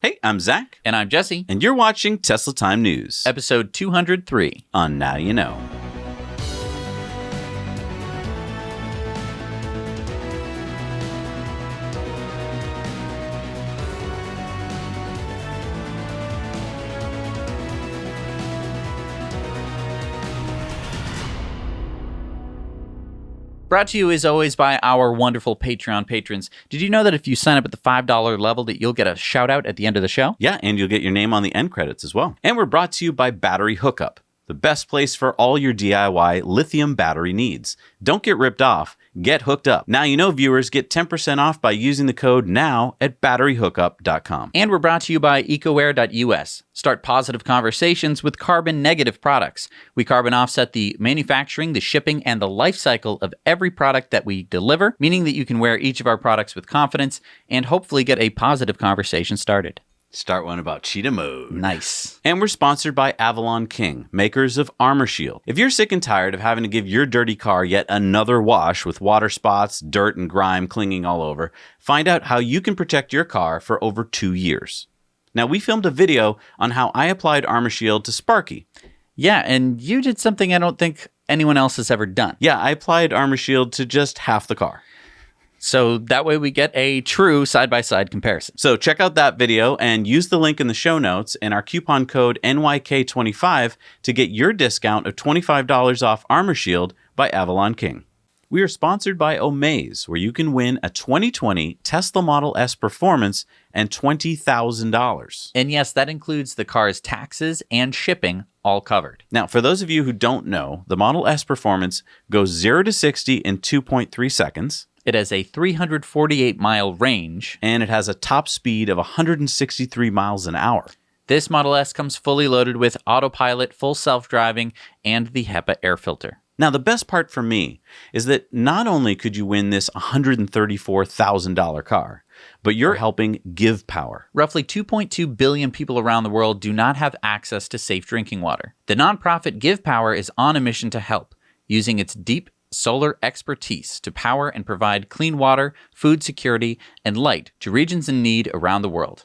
Hey, I'm Zach. And I'm Jesse. And you're watching Tesla Time News. Episode 203. On Now You Know. Brought to you as always by our wonderful Patreon patrons. Did you know that if you sign up at the $5 level that you'll get a shout out at the end of the show? Yeah, and you'll get your name on the end credits as well. And we're brought to you by Battery Hookup, the best place for all your DIY lithium battery needs. Don't get ripped off, get hooked up. Now You Know viewers get 10% off by using the code NOW at batteryhookup.com. And we're brought to you by EcoAir.us. Start positive conversations with carbon negative products. We carbon offset the manufacturing, the shipping, and the life cycle of every product that we deliver, meaning that you can wear each of our products with confidence and hopefully get a positive conversation started. Start one about cheetah mode. Nice. And we're sponsored by Avalon King, makers of Armor Shield. If you're sick and tired of having to give your dirty car yet another wash with water spots, dirt, and grime clinging all over, find out how you can protect your car for over 2 years. Now, we filmed a video on how I applied Armor Shield to Sparky. Yeah, and you did something I don't think anyone else has ever done. Yeah, I applied Armor Shield to just half the car. So that way we get a true side-by-side comparison. So check out that video and use the link in the show notes and our coupon code NYK25 to get your discount of $25 off Armor Shield by Avalon King. We are sponsored by Omaze, where you can win a 2020 Tesla Model S Performance and $20,000. And yes, that includes the car's taxes and shipping, all covered. Now, for those of you who don't know, the Model S Performance goes 0 to 60 in 2.3 seconds. It has a 348-mile range. And it has a top speed of 163 miles an hour. This Model S comes fully loaded with autopilot, full self-driving, and the HEPA air filter. Now, the best part for me is that not only could you win this $134,000 car, but you're helping Give Power. Roughly 2.2 billion people around the world do not have access to safe drinking water. The nonprofit Give Power is on a mission to help, using its deep solar expertise to power and provide clean water, food security, and light to regions in need around the world.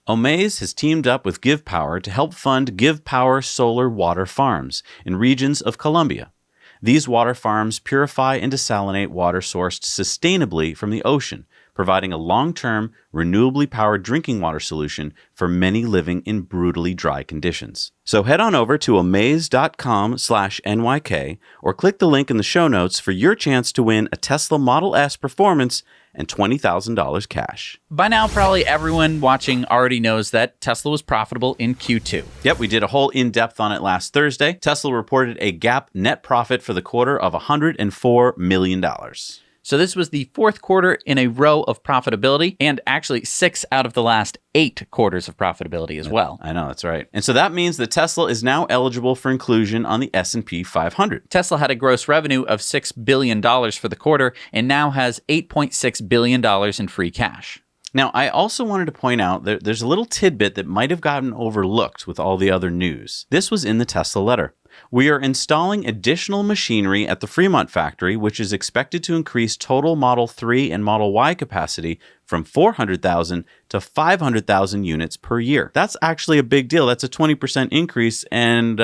Omaze has teamed up with Give Power to help fund Give Power solar water farms in regions of Colombia. These water farms purify and desalinate water sourced sustainably from the ocean, providing a long-term, renewably powered drinking water solution for many living in brutally dry conditions. So head on over to omaze.com/NYK or click the link in the show notes for your chance to win a Tesla Model S Performance and $20,000 cash. By now, probably everyone watching already knows that Tesla was profitable in Q2. Yep, we did a whole in-depth on it last Thursday. Tesla reported a GAAP net profit for the quarter of $104 million. So this was the fourth quarter in a row of profitability, and actually 6 out of the last 8 quarters of profitability as well. I know, that's right. And so that means that Tesla is now eligible for inclusion on the S&P 500. Tesla had a gross revenue of $6 billion for the quarter and now has $8.6 billion in free cash. Now, I also wanted to point out that there's a little tidbit that might have gotten overlooked with all the other news. This was in the Tesla letter. We are installing additional machinery at the Fremont factory, which is expected to increase total Model 3 and Model Y capacity from 400,000 to 500,000 units per year. That's actually a big deal. That's a 20% increase and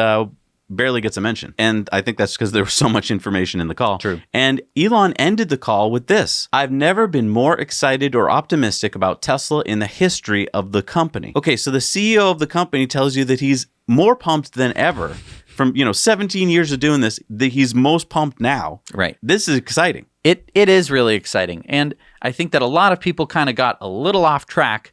barely gets a mention. And I think that's because there was so much information in the call. True. And Elon ended the call with this: "I've never been more excited or optimistic about Tesla in the history of the company." Okay, so the CEO of the company tells you that he's more pumped than ever. From 17 years of doing this, he's most pumped now. Right. This is exciting. It is really exciting. And I think that a lot of people kind of got a little off track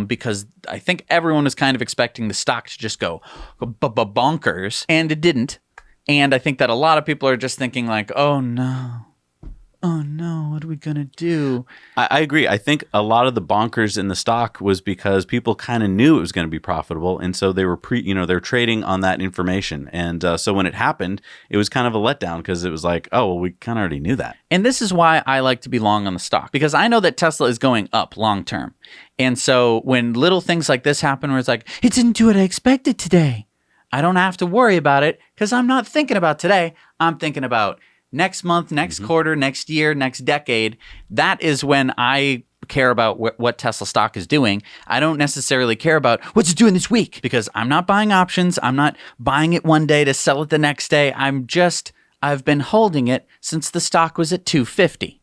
because I think everyone was kind of expecting the stock to just go bonkers, and it didn't. And I think that a lot of people are just thinking like, oh no, what are we going to do? I agree. I think a lot of the bonkers in the stock was because people kind of knew it was going to be profitable. And so they were they're trading on that information. And so when it happened, it was kind of a letdown because it was like, oh, well, we kind of already knew that. And this is why I like to be long on the stock, because I know that Tesla is going up long term. And so when little things like this happen where it's like, it didn't do what I expected today, I don't have to worry about it because I'm not thinking about today. I'm thinking about next month, next quarter, next year, next decade. That is when I care about what Tesla stock is doing. I don't necessarily care about what's it doing this week because I'm not buying options. I'm not buying it one day to sell it the next day. I've been holding it since the stock was at 250.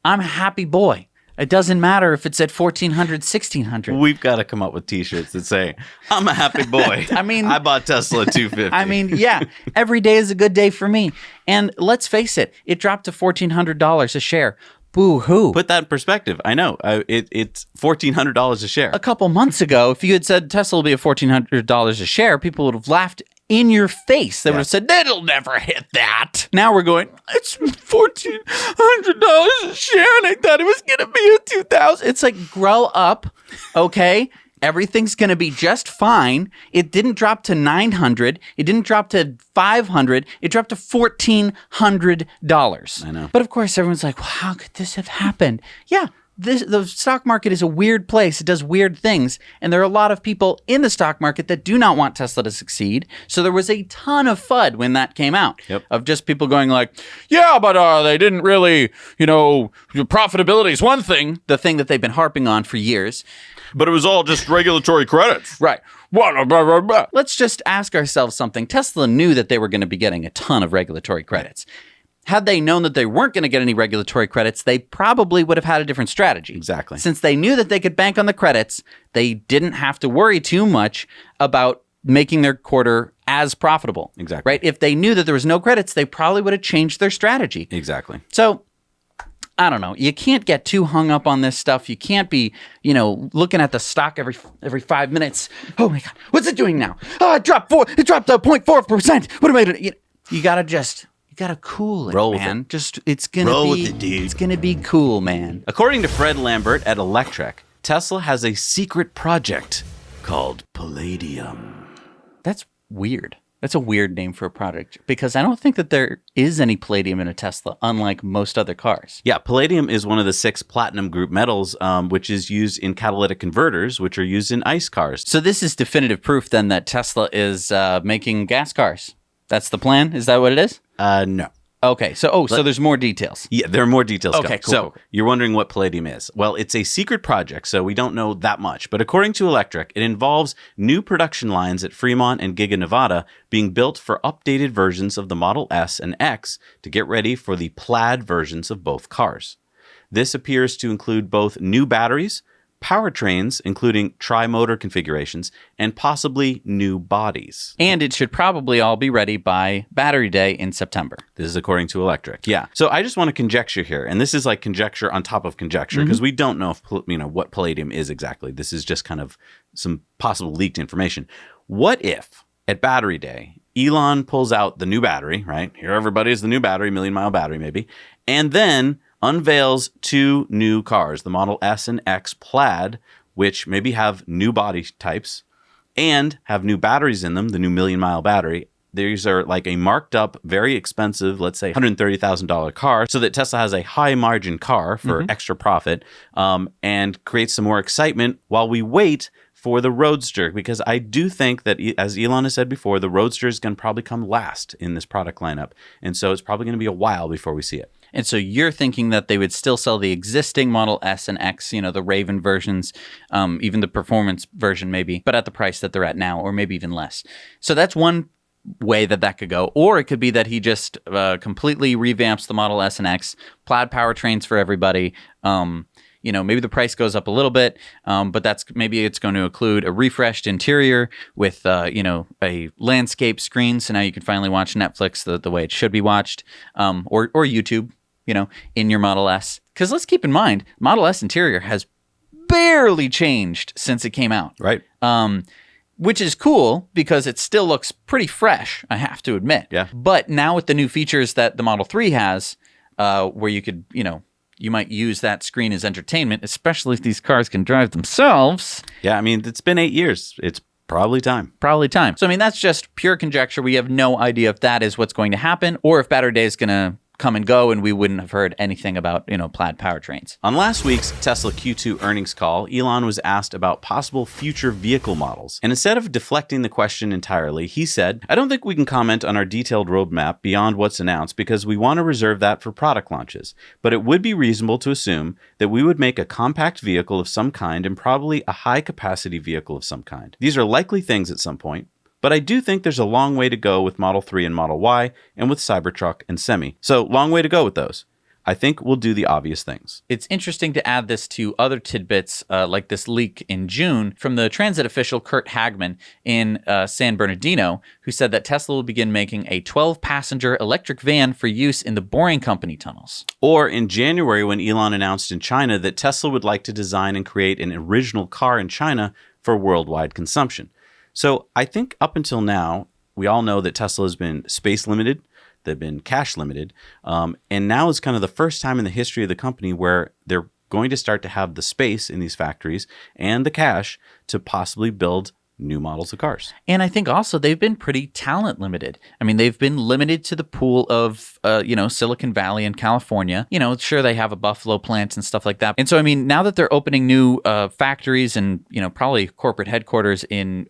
I'm a happy boy. It doesn't matter if it's at 1,400, 1,600. We've got to come up with T-shirts that say, I'm a happy boy. I mean, I bought Tesla at 250. I mean, yeah, every day is a good day for me. And let's face it, it dropped to $1,400 a share. Boo-hoo. Put that in perspective. I know. It's $1,400 a share. A couple months ago, if you had said Tesla will be at $1,400 a share, people would have laughed in your face. They would have said, it'll never hit that. Now we're going, it's $1,400 a share, and I thought it was going to be at $2,000. It's like, grow up, okay? Everything's going to be just fine. It didn't drop to $900. It didn't drop to $500. It dropped to $1,400. I know. But of course, everyone's like, well, how could this have happened? Yeah. The stock market is a weird place. It does weird things. And there are a lot of people in the stock market that do not want Tesla to succeed. So there was a ton of FUD when that came out of just people going like, yeah, but they didn't really, profitability is one thing, the thing that they've been harping on for years. But it was all just regulatory credits. Right. Let's just ask ourselves something. Tesla knew that they were going to be getting a ton of regulatory credits. Had they known that they weren't going to get any regulatory credits, they probably would have had a different strategy. Exactly. Since they knew that they could bank on the credits, they didn't have to worry too much about making their quarter as profitable. Exactly. Right? If they knew that there was no credits, they probably would have changed their strategy. Exactly. So, I don't know. You can't get too hung up on this stuff. You can't be, looking at the stock every 5 minutes. Oh my God, what's it doing now? Oh, it dropped 0.4%. What am I doing? You gotta cool it, Roll with man. it. It's gonna be cool, man. According to Fred Lambert at Electrek, Tesla has a secret project called Palladium. That's weird. That's a weird name for a product because I don't think that there is any palladium in a Tesla, unlike most other cars. Yeah, palladium is one of the 6 platinum group metals, which is used in catalytic converters, which are used in ICE cars. So this is definitive proof then that Tesla is making gas cars. That's the plan? Is that what it is? No. Okay, so there's more details. Yeah, there are more details. Okay, cool. So you're wondering what Palladium is. Well, it's a secret project, so we don't know that much. But according to Electrek, it involves new production lines at Fremont and Giga Nevada being built for updated versions of the Model S and X to get ready for the plaid versions of both cars. This appears to include both new batteries, powertrains, including tri-motor configurations, and possibly new bodies. And it should probably all be ready by Battery Day in September. This is according to Electrek. Yeah. So I just want to conjecture here, and this is like conjecture on top of conjecture, because we don't know if what palladium is exactly. This is just kind of some possible leaked information. What if at Battery Day, Elon pulls out the new battery, right? Here, everybody is the new battery, million-mile battery maybe, and then unveils 2 new cars, the Model S and X Plaid, which maybe have new body types and have new batteries in them, the new million-mile battery. These are like a marked up, very expensive, let's say $130,000 car, so that Tesla has a high margin car for extra profit, and creates some more excitement while we wait for the Roadster, because I do think that, as Elon has said before, the Roadster is going to probably come last in this product lineup. And so it's probably going to be a while before we see it. And so you're thinking that they would still sell the existing Model S and X, the Raven versions, even the performance version maybe, but at the price that they're at now, or maybe even less. So that's one way that could go. Or it could be that he just completely revamps the Model S and X, plaid powertrains for everybody. Maybe the price goes up a little bit, but maybe it's going to include a refreshed interior with, a landscape screen. So now you can finally watch Netflix the way it should be watched, or YouTube, in your Model S. Because let's keep in mind, Model S interior has barely changed since it came out. Right. Which is cool because it still looks pretty fresh, I have to admit. Yeah. But now with the new features that the Model 3 has, where you could, you might use that screen as entertainment, especially if these cars can drive themselves. Yeah, I mean, it's been 8 years. It's probably time. So, that's just pure conjecture. We have no idea if that is what's going to happen or if Battery Day is going to come and go, and we wouldn't have heard anything about, Plaid powertrains. On last week's Tesla Q2 earnings call, Elon was asked about possible future vehicle models. And instead of deflecting the question entirely, he said, "I don't think we can comment on our detailed roadmap beyond what's announced because we want to reserve that for product launches. But it would be reasonable to assume that we would make a compact vehicle of some kind and probably a high-capacity vehicle of some kind. These are likely things at some point. But I do think there's a long way to go with Model 3 and Model Y and with Cybertruck and Semi. So long way to go with those. I think we'll do the obvious things." It's interesting to add this to other tidbits like this leak in June from the transit official Kurt Hagman in San Bernardino, who said that Tesla will begin making a 12-passenger electric van for use in the Boring Company tunnels. Or in January when Elon announced in China that Tesla would like to design and create an original car in China for worldwide consumption. So I think up until now, we all know that Tesla has been space limited, they've been cash limited, and now is kind of the first time in the history of the company where they're going to start to have the space in these factories and the cash to possibly build new models of cars. And I think also they've been pretty talent limited. I mean, they've been limited to the pool of, Silicon Valley and California. Sure, they have a Buffalo plant and stuff like that. And so, I mean, now that they're opening new factories and, probably corporate headquarters in,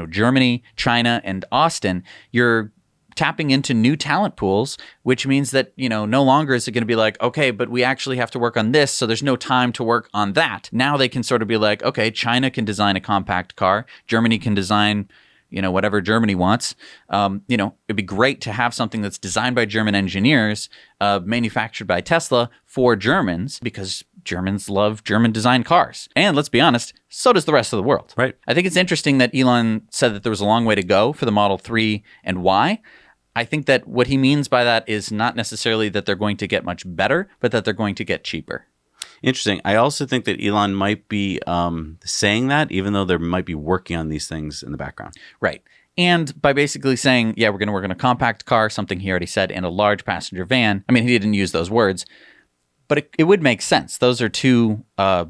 Germany, China, and Austin, you're tapping into new talent pools, which means that, no longer is it going to be like, okay, but we actually have to work on this, so there's no time to work on that. Now they can sort of be like, okay, China can design a compact car, Germany can design, whatever Germany wants. It'd be great to have something that's designed by German engineers, manufactured by Tesla for Germans, because Germans love German-designed cars. And let's be honest, so does the rest of the world. Right. I think it's interesting that Elon said that there was a long way to go for the Model 3 and Y. I think that what he means by that is not necessarily that they're going to get much better, but that they're going to get cheaper. Interesting. I also think that Elon might be saying that, even though they might be working on these things in the background. Right. And by basically saying, yeah, we're going to work on a compact car, something he already said, and a large passenger van. I mean, he didn't use those words, but it would make sense. Those are two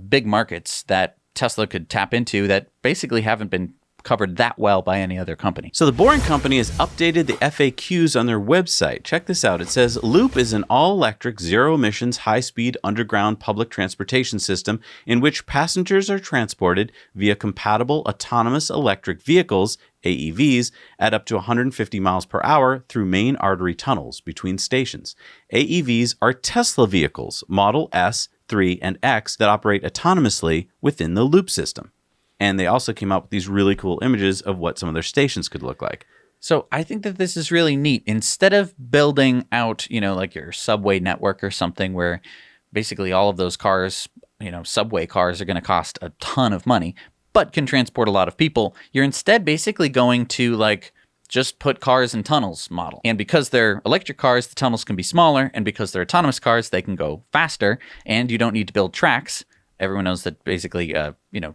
big markets that Tesla could tap into that basically haven't been covered that well by any other company. So the Boring Company has updated the FAQs on their website. Check this out. It says, Loop is an all-electric, zero-emissions, high-speed underground public transportation system in which passengers are transported via compatible autonomous electric vehicles, AEVs, at up to 150 miles per hour through main artery tunnels between stations. AEVs are Tesla vehicles, Model S, 3, and X, that operate autonomously within the Loop system. And they also came up with these really cool images of what some of their stations could look like. So I think that this is really neat. Instead of building out, like your subway network or something where basically all of those cars, subway cars are going to cost a ton of money, but can transport a lot of people, you're instead basically going to just put cars in tunnels model. And because they're electric cars, the tunnels can be smaller. And because they're autonomous cars, they can go faster. And you don't need to build tracks. Everyone knows that basically,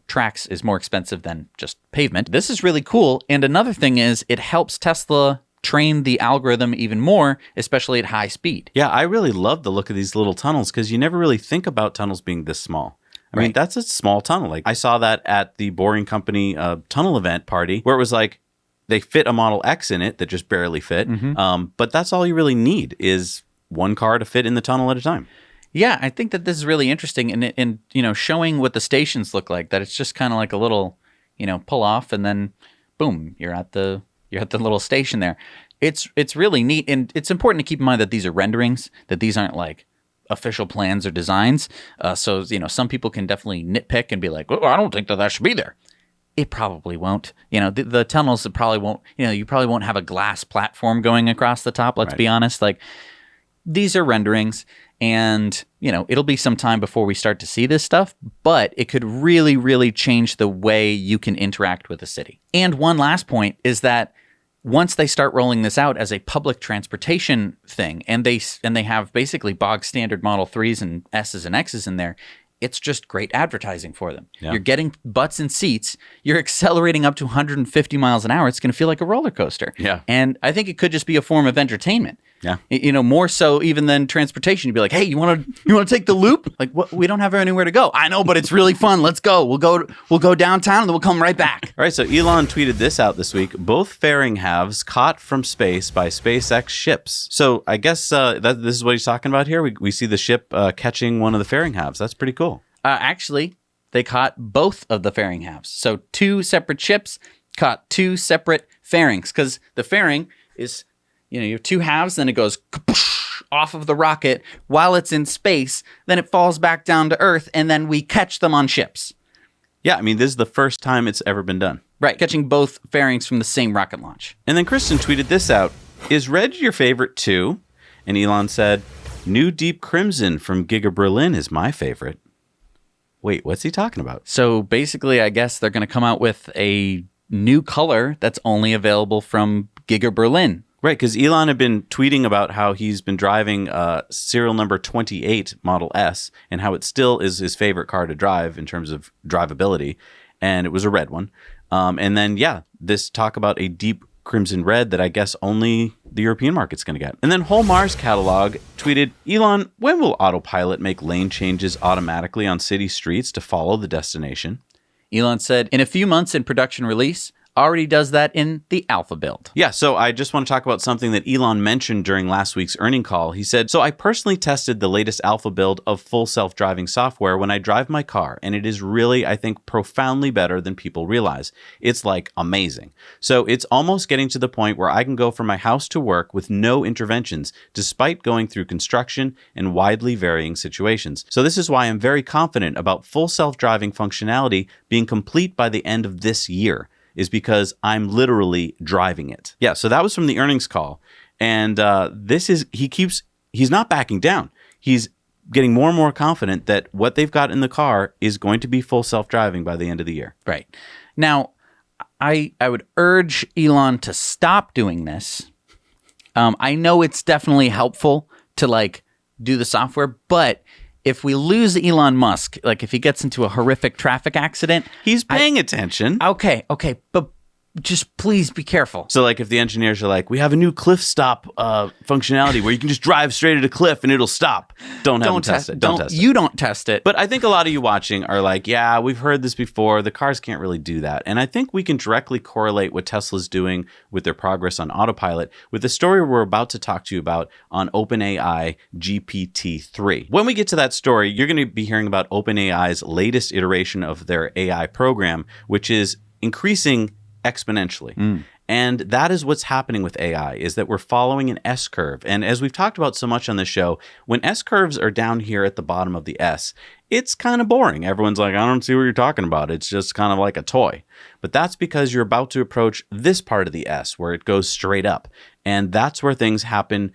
tracks is more expensive than just pavement. This is really cool. And another thing is it helps Tesla train the algorithm even more, especially at high speed. Yeah, I really love the look of these little tunnels because you never really think about tunnels being this small. I mean, that's a small tunnel. Like I saw that at the Boring Company tunnel event party where it was like they fit a Model X in it that just barely fit. Mm-hmm. But that's all you really need is one car to fit in the tunnel at a time. Yeah, I think that this is really interesting and showing what the stations look like, that it's just kind of like a little, pull off and then boom, you're at the little station there. It's really neat, and it's important to keep in mind that these are renderings, that these aren't like official plans or designs. So some people can definitely nitpick and be like, well, I don't think that should be there. It probably won't. The tunnels probably won't, you probably won't have a glass platform going across the top, let's be honest. Like these are renderings. And, it'll be some time before we start to see this stuff, but it could really, really change the way you can interact with the city. And one last point is that once they start rolling this out as a public transportation thing, and they have basically bog standard Model 3s and S's and X's in there, it's just great advertising for them. Yeah. You're getting butts and seats. You're accelerating up to 150 miles an hour. It's going to feel like a roller coaster. Yeah. And I think it could just be a form of entertainment. Yeah. More so even than transportation. You'd be like, hey, you want to take the loop? Like, what? We don't have anywhere to go. I know, but it's really fun. Let's go. We'll go downtown and then we'll come right back. All right, so Elon tweeted this out this week. Both fairing halves caught from space by SpaceX ships. So I guess this is what he's talking about here. We see the ship catching one of the fairing halves. That's pretty cool. Actually, they caught both of the fairing halves. So 2 separate ships caught 2 separate fairings, because the fairing is, you have 2 halves, then it goes off of the rocket while it's in space, then it falls back down to Earth, and then we catch them on ships. Yeah, I mean, this is the first time it's ever been done. Right, catching both fairings from the same rocket launch. And then Kristen tweeted this out. Is red your favorite too? And Elon said, new deep crimson from Giga Berlin is my favorite. Wait, what's he talking about? So basically, I guess they're going to come out with a new color that's only available from Giga Berlin. Right, because Elon had been tweeting about how he's been driving serial number 28 Model S and how it still is his favorite car to drive in terms of drivability. And it was a red one. And then, this talk about a deep crimson red that I guess only the European market's going to get. And then Whole Mars Catalog tweeted, Elon, when will Autopilot make lane changes automatically on city streets to follow the destination? Elon said, in a few months in production release, already does that in the alpha build. Yeah, so I just want to talk about something that Elon mentioned during last week's earning call. He said, so I personally tested the latest alpha build of full self-driving software when I drive my car, and it is really, I think, profoundly better than people realize. It's like amazing. So it's almost getting to the point where I can go from my house to work with no interventions, despite going through construction and widely varying situations. So this is why I'm very confident about full self-driving functionality being complete by the end of this year, is because I'm literally driving it. Yeah, so that was from the earnings call. And he's not backing down. He's getting more and more confident that what they've got in the car is going to be full self-driving by the end of the year. Right. Now, I would urge Elon to stop doing this. I know it's definitely helpful to do the software, but if we lose Elon Musk, if he gets into a horrific traffic accident... He's paying attention. Okay, but just please be careful. So if the engineers are like, we have a new cliff stop functionality where you can just drive straight at a cliff and it'll stop. Don't test it. Don't test it. You don't test it. But I think a lot of you watching are like, yeah, we've heard this before. The cars can't really do that. And I think we can directly correlate what Tesla's doing with their progress on autopilot with the story we're about to talk to you about on OpenAI GPT-3. When we get to that story, you're going to be hearing about OpenAI's latest iteration of their AI program, which is increasing exponentially. And that is what's happening with AI, is that we're following an S-curve. And as we've talked about so much on the show, when S-curves are down here at the bottom of the S, it's kind of boring. Everyone's like, I don't see what you're talking about. It's just kind of like a toy. But that's because you're about to approach this part of the S where it goes straight up. And that's where things happen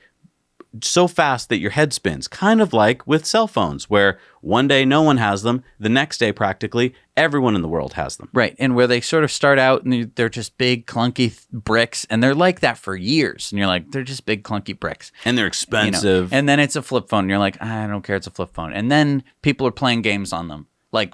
so fast that your head spins, kind of like with cell phones, where one day no one has them, the next day practically everyone in the world has them. Right, and where they sort of start out and they're just big clunky bricks, and they're like that for years, and you're like, they're just big clunky bricks. And they're expensive. And then it's a flip phone, and you're like, I don't care, it's a flip phone. And then people are playing games on them, like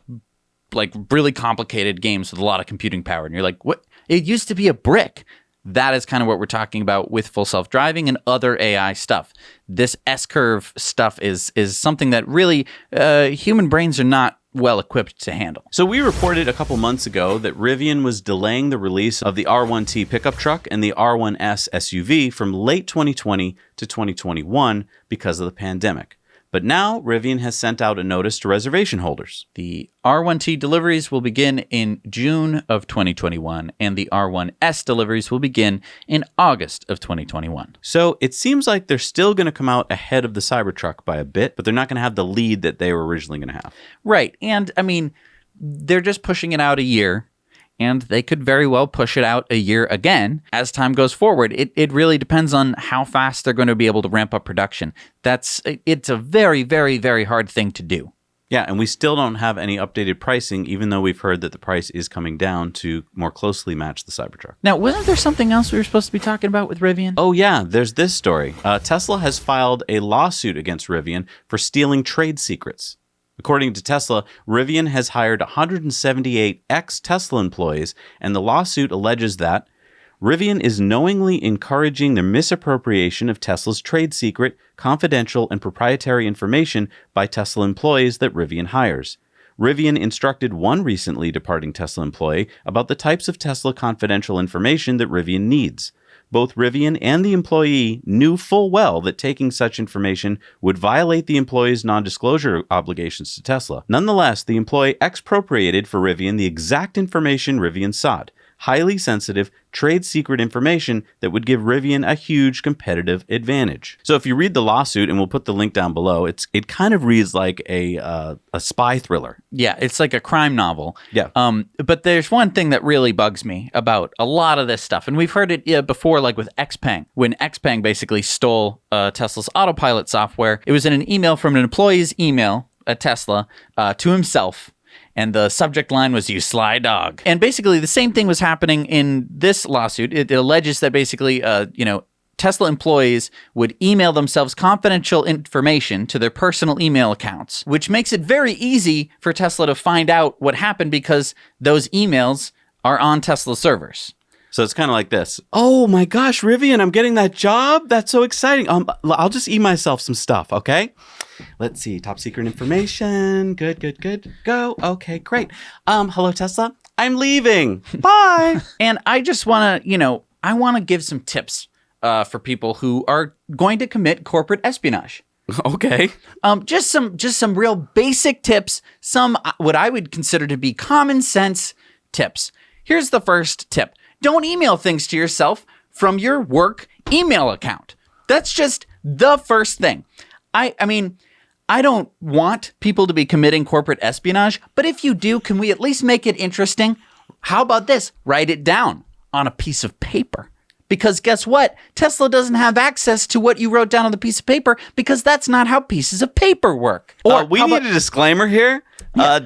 really complicated games with a lot of computing power, and you're like, what? It used to be a brick. That is kind of what we're talking about with full self-driving and other AI stuff. This S-curve stuff is something that really human brains are not well equipped to handle. So we reported a couple months ago that Rivian was delaying the release of the R1T pickup truck and the R1S SUV from late 2020 to 2021 because of the pandemic. But now Rivian has sent out a notice to reservation holders. The R1T deliveries will begin in June of 2021, and the R1S deliveries will begin in August of 2021. So it seems like they're still going to come out ahead of the Cybertruck by a bit, but they're not going to have the lead that they were originally going to have. Right. And I mean, they're just pushing it out a year. And they could very well push it out a year again as time goes forward. It really depends on how fast they're going to be able to ramp up production. It's a very, very, very hard thing to do. Yeah, and we still don't have any updated pricing, even though we've heard that the price is coming down to more closely match the Cybertruck. Now, wasn't there something else we were supposed to be talking about with Rivian? Oh, yeah, there's this story. Tesla has filed a lawsuit against Rivian for stealing trade secrets. According to Tesla, Rivian has hired 178 ex-Tesla employees, and the lawsuit alleges that Rivian is knowingly encouraging the misappropriation of Tesla's trade secret, confidential, and proprietary information by Tesla employees that Rivian hires. Rivian instructed one recently departing Tesla employee about the types of Tesla confidential information that Rivian needs. Both Rivian and the employee knew full well that taking such information would violate the employee's non-disclosure obligations to Tesla. Nonetheless, the employee expropriated for Rivian the exact information Rivian sought. Highly sensitive, trade secret information that would give Rivian a huge competitive advantage. So if you read the lawsuit, and we'll put the link down below, it kind of reads like a spy thriller. Yeah, it's like a crime novel. Yeah. But there's one thing that really bugs me about a lot of this stuff, and we've heard it before, like with Xpeng. When Xpeng basically stole Tesla's autopilot software, it was in an email from an employee's email at Tesla to himself. And the subject line was, "You sly dog." And basically the same thing was happening in this lawsuit. It alleges that basically, Tesla employees would email themselves confidential information to their personal email accounts, which makes it very easy for Tesla to find out what happened because those emails are on Tesla servers. So it's kind of like this. Oh my gosh, Rivian, I'm getting that job. That's so exciting. I'll just email myself some stuff, okay? Let's see. Top secret information. Good. Go. Okay, great. Hello, Tesla. I'm leaving. Bye. And I just want to, I want to give some tips for people who are going to commit corporate espionage. Okay. Just some real basic tips, some what I would consider to be common sense tips. Here's the first tip. Don't email things to yourself from your work email account. That's just the first thing. I mean, I don't want people to be committing corporate espionage, but if you do, can we at least make it interesting? How about this? Write it down on a piece of paper. Because guess what? Tesla doesn't have access to what you wrote down on the piece of paper because that's not how pieces of paper work. Or we need a disclaimer here.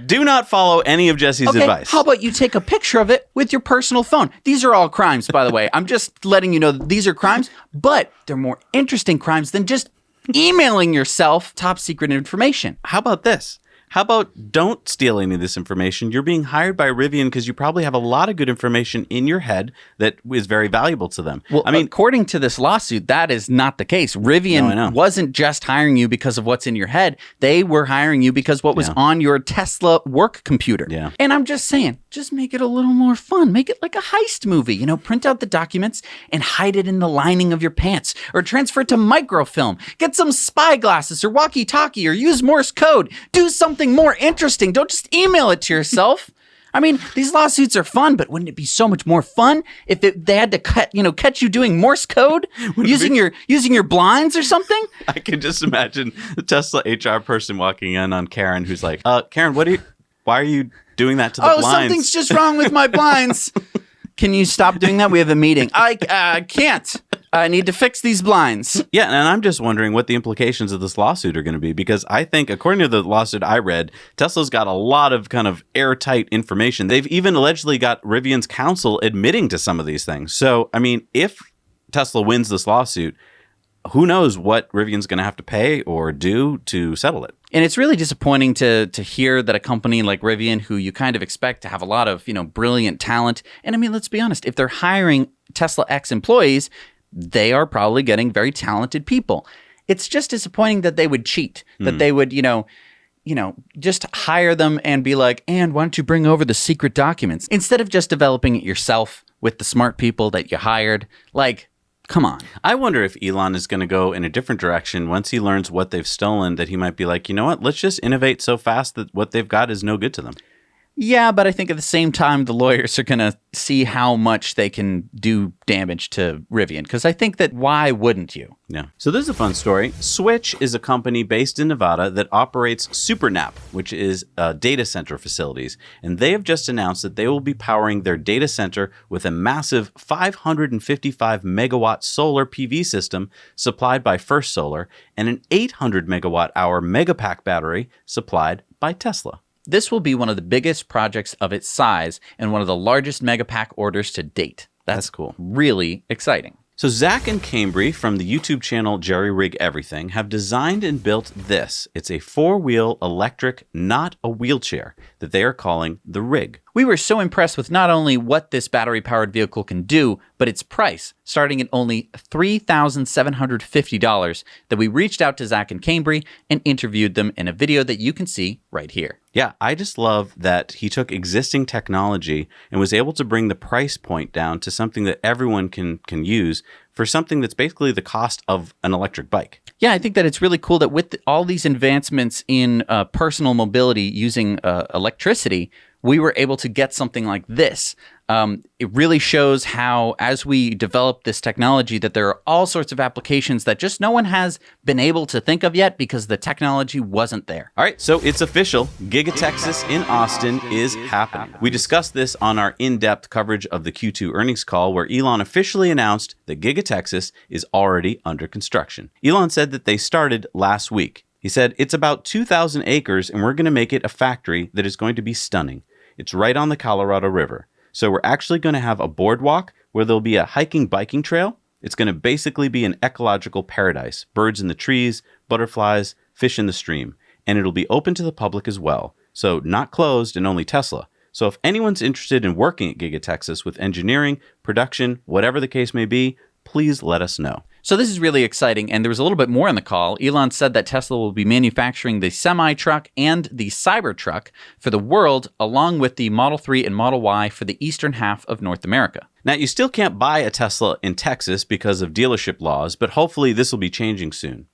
Do not follow any of Jesse's advice. How about you take a picture of it with your personal phone? These are all crimes, by the way. I'm just letting you know that these are crimes, but they're more interesting crimes than just emailing yourself top secret information. How about this? How about don't steal any of this information? You're being hired by Rivian because you probably have a lot of good information in your head that is very valuable to them. Well, I mean, according to this lawsuit, that is not the case. Rivian wasn't just hiring you because of what's in your head. They were hiring you because what was on your Tesla work computer. Yeah. And I'm just saying, just make it a little more fun. Make it like a heist movie. Print out the documents and hide it in the lining of your pants or transfer it to microfilm. Get some spy glasses or walkie-talkie or use Morse code. Do something more interesting. Don't just email it to yourself. I mean, these lawsuits are fun, but wouldn't it be so much more fun if they had to catch you doing Morse code using your blinds or something? I can just imagine the Tesla HR person walking in on Karen, who's like, "Karen, why are you doing that to the blinds?" Something's just wrong with my blinds. Can you stop doing that? We have a meeting. I can't. I need to fix these blinds. Yeah, and I'm just wondering what the implications of this lawsuit are going to be, because I think, according to the lawsuit I read, Tesla's got a lot of kind of airtight information. They've even allegedly got Rivian's counsel admitting to some of these things. So, I mean, if Tesla wins this lawsuit, who knows what Rivian's going to have to pay or do to settle it. And it's really disappointing to hear that a company like Rivian, who you kind of expect to have a lot of, brilliant talent. And I mean, let's be honest, if they're hiring Tesla X employees, they are probably getting very talented people. It's just disappointing that they would cheat, that they would, just hire them and be like, "And why don't you bring over the secret documents?" Instead of just developing it yourself with the smart people that you hired. Like, come on. I wonder if Elon is going to go in a different direction once he learns what they've stolen, that he might be like, you know what, let's just innovate so fast that what they've got is no good to them. Yeah, but I think at the same time, the lawyers are going to see how much they can do damage to Rivian. Because I think that why wouldn't you? Yeah. So this is a fun story. Switch is a company based in Nevada that operates SuperNAP, which is data center facilities. And they have just announced that they will be powering their data center with a massive 555 megawatt solar PV system supplied by First Solar and an 800 megawatt hour Megapack battery supplied by Tesla. This will be one of the biggest projects of its size and one of the largest Megapack orders to date. That's cool. Really exciting. So Zach and Cambry from the YouTube channel Jerry Rig Everything have designed and built this. It's a 4-wheel electric, not a wheelchair, that they are calling the Rig. We were so impressed with not only what this battery-powered vehicle can do, but its price, starting at only $3,750, that we reached out to Zach and Cambry and interviewed them in a video that you can see right here. Yeah, I just love that he took existing technology and was able to bring the price point down to something that everyone can use for something that's basically the cost of an electric bike. Yeah, I think that it's really cool that with all these advancements in personal mobility using electricity, we were able to get something like this. It really shows how, as we develop this technology, that there are all sorts of applications that just no one has been able to think of yet because the technology wasn't there. All right, so it's official. Giga Texas in Austin is happening. We discussed this on our in-depth coverage of the Q2 earnings call, where Elon officially announced that Giga Texas is already under construction. Elon said that they started last week. He said, it's about 2,000 acres, and we're going to make it a factory that is going to be stunning. It's right on the Colorado River. So we're actually going to have a boardwalk where there'll be a hiking biking trail. It's going to basically be an ecological paradise. Birds in the trees, butterflies, fish in the stream. And it'll be open to the public as well. So not closed and only Tesla. So if anyone's interested in working at Giga Texas with engineering, production, whatever the case may be, please let us know. So this is really exciting, and there was a little bit more in the call. Elon said that Tesla will be manufacturing the semi-truck and the Cybertruck for the world, along with the Model 3 and Model Y for the eastern half of North America. Now, you still can't buy a Tesla in Texas because of dealership laws, but hopefully this will be changing soon.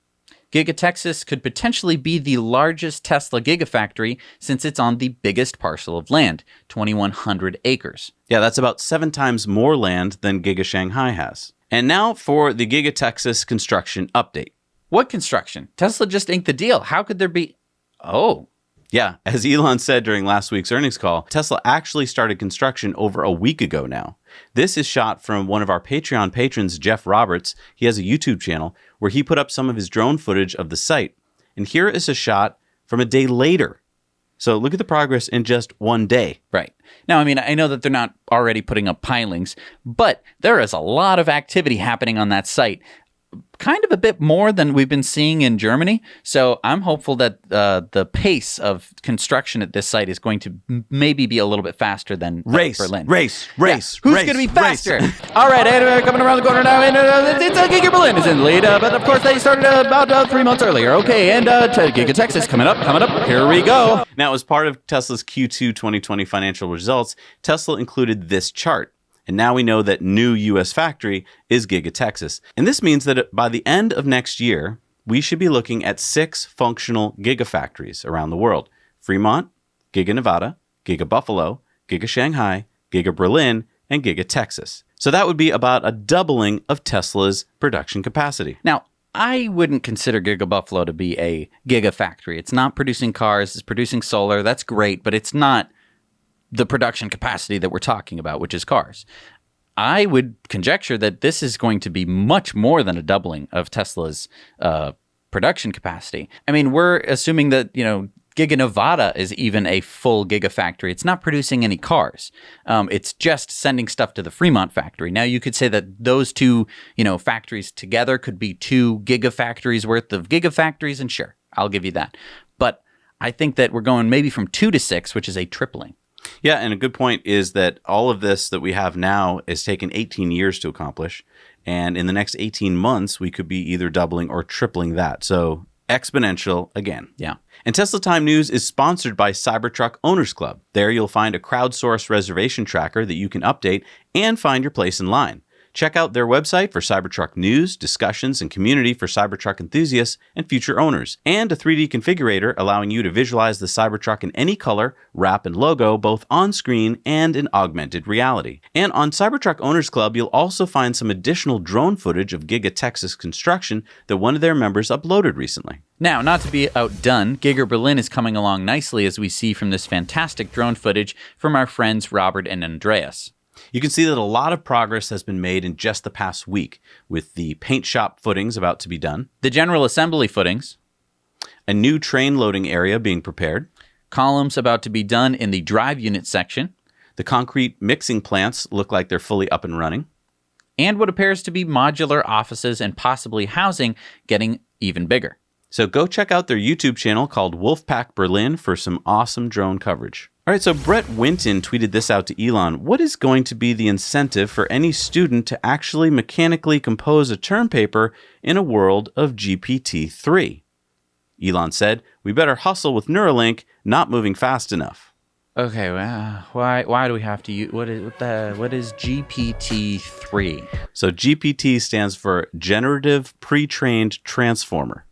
Giga Texas could potentially be the largest Tesla Gigafactory since it's on the biggest parcel of land, 2,100 acres. Yeah, that's about 7 times more land than Giga Shanghai has. And now for the Giga Texas construction update. What construction? Tesla just inked the deal. How could there be... Oh. Yeah, as Elon said during last week's earnings call, Tesla actually started construction over a week ago now. This is shot from one of our Patreon patrons, Jeff Roberts. He has a YouTube channel where he put up some of his drone footage of the site. And here is a shot from a day later. So look at the progress in just one day. Right. Now, I mean, I know that they're not already putting up pilings, but there is a lot of activity happening on that site. Kind of a bit more than we've been seeing in Germany. So I'm hopeful that the pace of construction at this site is going to maybe be a little bit faster than Berlin. Race. Who's going to be faster? All right, and coming around the corner now, and it's Giga Berlin is in the lead, but of course they started about 3 months earlier. Okay, and Giga Texas coming up. Here we go. Now, as part of Tesla's Q2 2020 financial results, Tesla included this chart. And now we know that new U.S. factory is Giga Texas. And this means that by the end of next year, we should be looking at 6 functional gigafactories around the world. Fremont, Giga Nevada, Giga Buffalo, Giga Shanghai, Giga Berlin, and Giga Texas. So that would be about a doubling of Tesla's production capacity. Now, I wouldn't consider Giga Buffalo to be a gigafactory. It's not producing cars, it's producing solar. That's great, but it's not the production capacity that we're talking about, which is cars. I would conjecture that this is going to be much more than a doubling of Tesla's production capacity. I mean, we're assuming that, Giga Nevada is even a full gigafactory. It's not producing any cars. It's just sending stuff to the Fremont factory. Now, you could say that those two, factories together could be 2 gigafactories worth of gigafactories, and sure, I'll give you that. But I think that we're going maybe from 2 to 6, which is a tripling. Yeah, and a good point is that all of this that we have now is taken 18 years to accomplish. And in the next 18 months, we could be either doubling or tripling that. So exponential again. Yeah. And Tesla Time News is sponsored by Cybertruck Owners Club. There you'll find a crowdsourced reservation tracker that you can update and find your place in line. Check out their website for Cybertruck news, discussions, and community for Cybertruck enthusiasts and future owners, and a 3D configurator allowing you to visualize the Cybertruck in any color, wrap, and logo, both on screen and in augmented reality. And on Cybertruck Owners Club, you'll also find some additional drone footage of Giga Texas construction that one of their members uploaded recently. Now, not to be outdone, Giga Berlin is coming along nicely, as we see from this fantastic drone footage from our friends Robert and Andreas. You can see that a lot of progress has been made in just the past week, with the paint shop footings about to be done, the general assembly footings, a new train loading area being prepared, columns about to be done in the drive unit section, the concrete mixing plants look like they're fully up and running, and what appears to be modular offices and possibly housing getting even bigger. So go check out their YouTube channel called Wolfpack Berlin for some awesome drone coverage. All right, so Brett Winton tweeted this out to Elon. What is going to be the incentive for any student to actually mechanically compose a term paper in a world of GPT-3? Elon said, we better hustle with Neuralink, not moving fast enough. Okay, well, why do we have to use what is GPT-3? So GPT stands for Generative Pre-trained Transformer.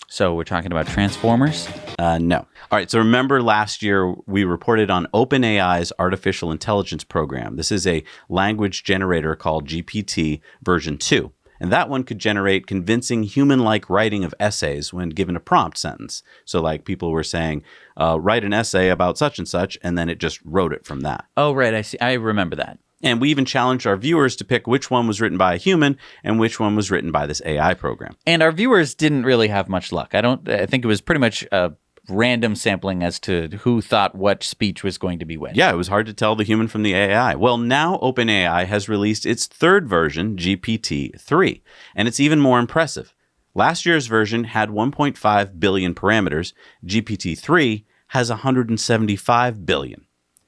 So we're talking about Transformers? No. All right. So remember last year we reported on OpenAI's artificial intelligence program. This is a language generator called GPT version 2. And that one could generate convincing human-like writing of essays when given a prompt sentence. So like people were saying, write an essay about such and such, and then it just wrote it from that. Oh, right. I see. I remember that. And we even challenged our viewers to pick which one was written by a human and which one was written by this AI program. And our viewers didn't really have much luck. I think it was pretty much a random sampling as to who thought what speech was going to be which. Yeah, it was hard to tell the human from the AI. Well, now OpenAI has released its third version, GPT-3, and it's even more impressive. Last year's version had 1.5 billion parameters. GPT-3 has 175 billion.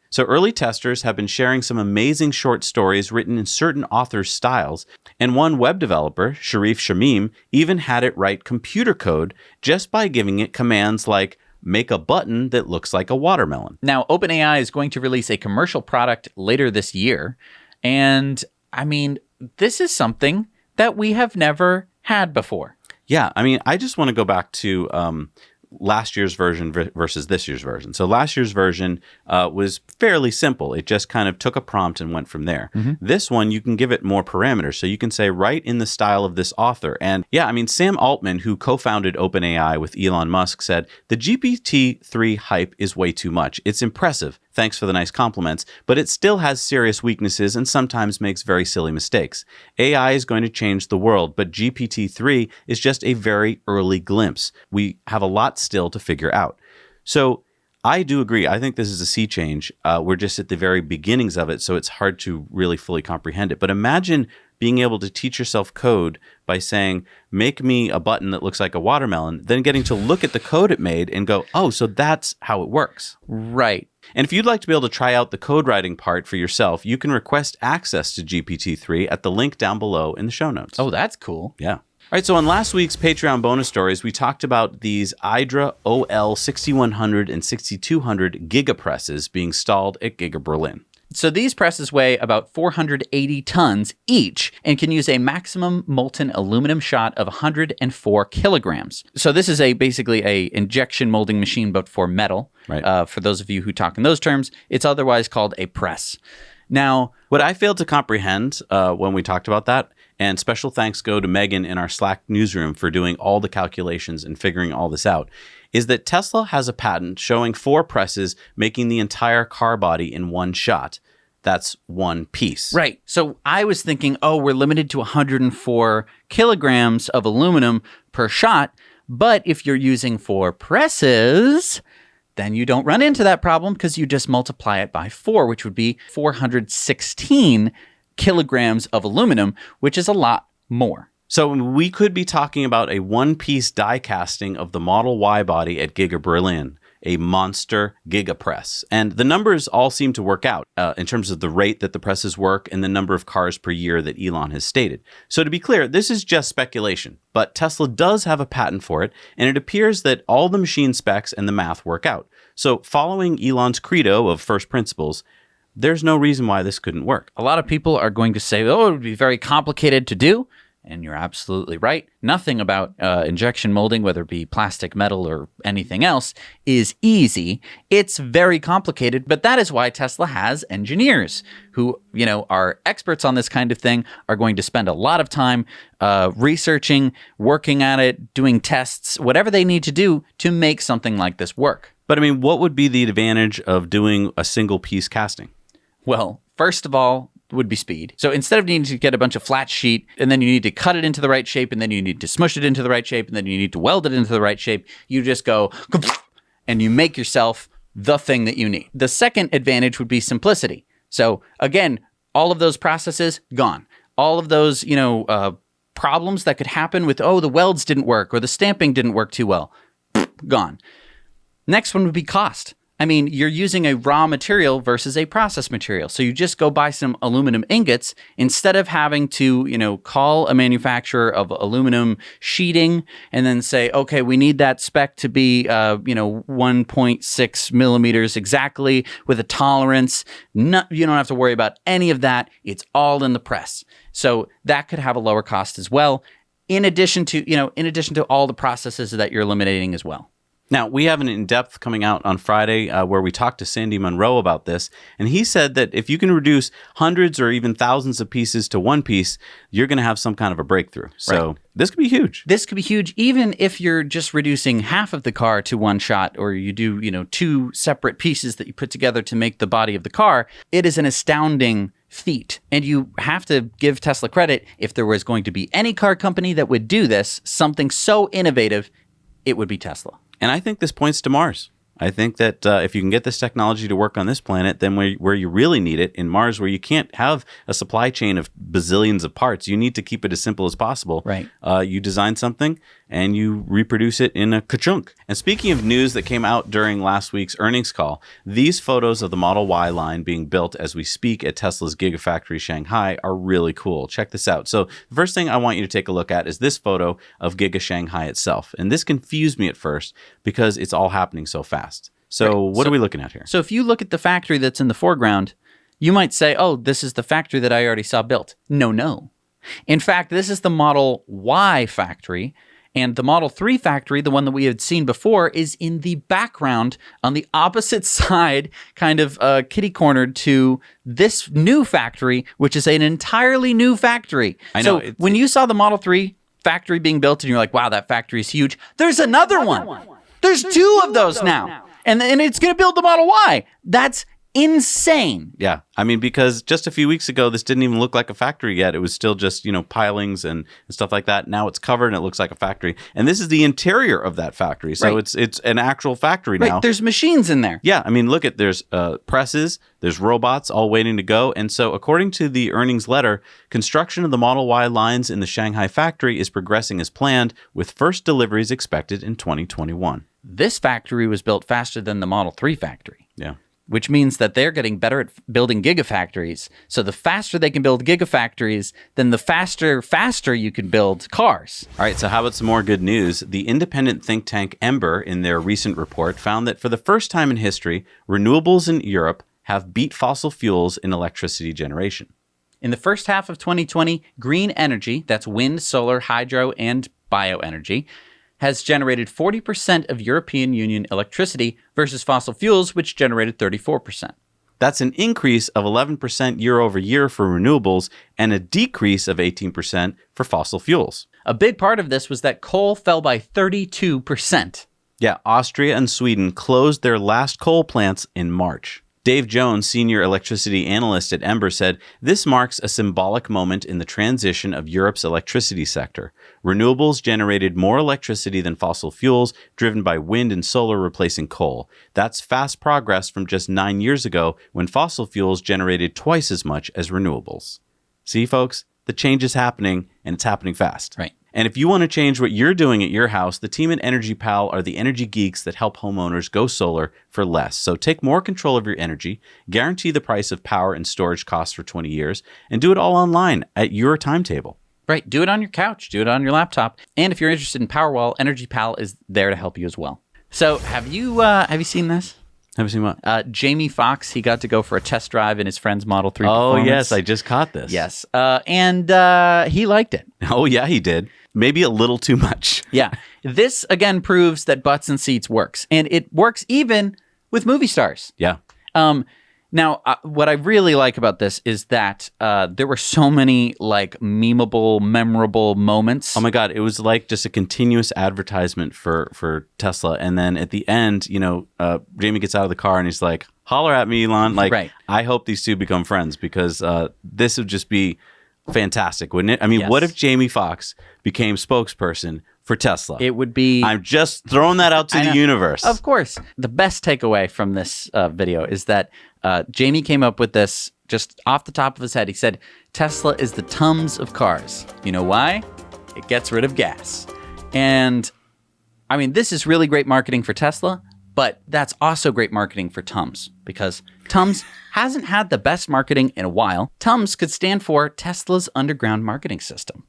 So early testers have been sharing some amazing short stories written in certain authors' styles, and one web developer, Sharif Shamim, even had it write computer code just by giving it commands like, make a button that looks like a watermelon. Now, OpenAI is going to release a commercial product later this year, and I mean, this is something that we have never had before. Yeah, I mean, I just want to go back to last year's version versus this year's version. So last year's version was fairly simple. It just kind of took a prompt and went from there. Mm-hmm. This one, you can give it more parameters. So you can say, write in the style of this author. And yeah, I mean, Sam Altman, who co-founded OpenAI with Elon Musk, said, the GPT-3 hype is way too much. It's impressive. Thanks for the nice compliments, but it still has serious weaknesses and sometimes makes very silly mistakes. AI is going to change the world, but GPT-3 is just a very early glimpse. We have a lot still to figure out. So I do agree. I think this is a sea change. We're just at the very beginnings of it, so it's hard to really fully comprehend it. But imagine being able to teach yourself code by saying, make me a button that looks like a watermelon, then getting to look at the code it made and go, oh, so that's how it works. Right. And if you'd like to be able to try out the code writing part for yourself, you can request access to GPT-3 at the link down below in the show notes. Oh, that's cool. Yeah. All right, so on last week's Patreon bonus stories, we talked about these Idra OL 6100 and 6200 gigapresses being stalled at Giga Berlin. So these presses weigh about 480 tons each and can use a maximum molten aluminum shot of 104 kilograms. So this is basically a injection molding machine, but for metal. Right. For those of you who talk in those terms, it's otherwise called a press. Now, what I failed to comprehend when we talked about that, and special thanks go to Megan in our Slack newsroom for doing all the calculations and figuring all this out, is that Tesla has a patent showing 4 presses making the entire car body in one shot. That's one piece. Right. So I was thinking, oh, we're limited to 104 kilograms of aluminum per shot. But if you're using 4 presses, then you don't run into that problem because you just multiply it by 4, which would be 416 kilograms of aluminum, which is a lot more. So we could be talking about a one-piece die casting of the Model Y body at Giga Berlin, a monster giga press. And the numbers all seem to work out in terms of the rate that the presses work and the number of cars per year that Elon has stated. So to be clear, this is just speculation, but Tesla does have a patent for it, and it appears that all the machine specs and the math work out. So following Elon's credo of first principles, there's no reason why this couldn't work. A lot of people are going to say, oh, it would be very complicated to do. And you're absolutely right. Nothing about injection molding, whether it be plastic, metal, or anything else, is easy. It's very complicated, but that is why Tesla has engineers who, are experts on this kind of thing, are going to spend a lot of time researching, working at it, doing tests, whatever they need to do to make something like this work. But I mean, what would be the advantage of doing a single piece casting? Well, first of all, would be speed. So instead of needing to get a bunch of flat sheet and then you need to cut it into the right shape and then you need to smush it into the right shape and then you need to weld it into the right shape, you just go and you make yourself the thing that you need. The second advantage would be simplicity. So again, all of those processes gone. All of those, problems that could happen with, the welds didn't work or the stamping didn't work too well, gone. Next one would be cost. I mean, you're using a raw material versus a processed material. So you just go buy some aluminum ingots instead of having to, call a manufacturer of aluminum sheeting and then say, okay, we need that spec to be, 1.6 millimeters exactly with a tolerance. You don't have to worry about any of that. It's all in the press. So that could have a lower cost as well. In addition to all the processes that you're eliminating as well. Now, we have an in-depth coming out on Friday where we talked to Sandy Monroe about this, and he said that if you can reduce hundreds or even thousands of pieces to one piece, you're going to have some kind of a breakthrough. So This could be huge. This could be huge, even if you're just reducing half of the car to one shot, or you do, two separate pieces that you put together to make the body of the car. It is an astounding feat. And you have to give Tesla credit. If there was going to be any car company that would do this, something so innovative, it would be Tesla. And I think this points to Mars. I think that if you can get this technology to work on this planet, then where you really need it, in Mars, where you can't have a supply chain of bazillions of parts, you need to keep it as simple as possible. Right. You design something and you reproduce it in a ka-chunk. And speaking of news that came out during last week's earnings call, these photos of the Model Y line being built as we speak at Tesla's Gigafactory Shanghai are really cool. Check this out. So the first thing I want you to take a look at is this photo of Giga Shanghai itself. And this confused me at first because it's all happening so fast. So what are we looking at here? So if you look at the factory that's in the foreground, you might say, oh, this is the factory that I already saw built. No. In fact, this is the Model Y factory. And the Model 3 factory, the one that we had seen before, is in the background on the opposite side, kind of kitty-cornered to this new factory, which is an entirely new factory. I know. So when you saw the Model 3 factory being built and you're like, wow, that factory is huge, there's another one. There's two of those now. And it's going to build the Model Y. That's insane. Yeah. I mean, because just a few weeks ago, this didn't even look like a factory yet. It was still just, pilings and stuff like that. Now it's covered and it looks like a factory. And this is the interior of that factory. So it's an actual factory now. There's machines in there. Yeah. I mean, look at, there's presses, there's robots all waiting to go. And so according to the earnings letter, construction of the Model Y lines in the Shanghai factory is progressing as planned, with first deliveries expected in 2021. This factory was built faster than the Model 3 factory. Yeah. Which means that they're getting better at building gigafactories. So the faster they can build gigafactories, then the faster you can build cars. All right, so how about some more good news? The independent think tank Ember, in their recent report, found that for the first time in history, renewables in Europe have beat fossil fuels in electricity generation. In the first half of 2020, green energy, that's wind, solar, hydro, and bioenergy, has generated 40% of European Union electricity versus fossil fuels, which generated 34%. That's an increase of 11% year over year for renewables and a decrease of 18% for fossil fuels. A big part of this was that coal fell by 32%. Yeah, Austria and Sweden closed their last coal plants in March. Dave Jones, senior electricity analyst at Ember, said, "This marks a symbolic moment in the transition of Europe's electricity sector. Renewables generated more electricity than fossil fuels, driven by wind and solar replacing coal. That's fast progress from just 9 years ago, when fossil fuels generated twice as much as renewables." See, folks, the change is happening, and it's happening fast. Right. And if you want to change what you're doing at your house, the team at Energy Pal are the energy geeks that help homeowners go solar for less. So take more control of your energy, guarantee the price of power and storage costs for 20 years, and do it all online at your timetable. Right. Do it on your couch. Do it on your laptop. And if you're interested in Powerwall, Energy Pal is there to help you as well. So have you seen this? Have you seen what? Jamie Foxx, he got to go for a test drive in his friend's Model 3 Oh, Performance. yes, I just caught this. Yes. And he liked it. Oh, yeah, he did. Maybe a little too much. Yeah. This, again, proves that butts and seats works. And it works even with movie stars. Yeah. Now, what I really like about this is that there were so many memeable, memorable moments. Oh my God, it was like just a continuous advertisement for Tesla. And then at the end, Jamie gets out of the car and he's like, "Holler at me, Elon." Right. I hope these two become friends, because this would just be fantastic, wouldn't it? I mean, What if Jamie Foxx became spokesperson for Tesla? It would be... I'm just throwing that out to the universe. Of course. The best takeaway from this video is that Jamie came up with this just off the top of his head. He said, "Tesla is the Tums of cars. You know why? It gets rid of gas." And I mean, this is really great marketing for Tesla, But that's also great marketing for Tums, because Tums hasn't had the best marketing in a while. Tums could stand for Tesla's underground marketing system.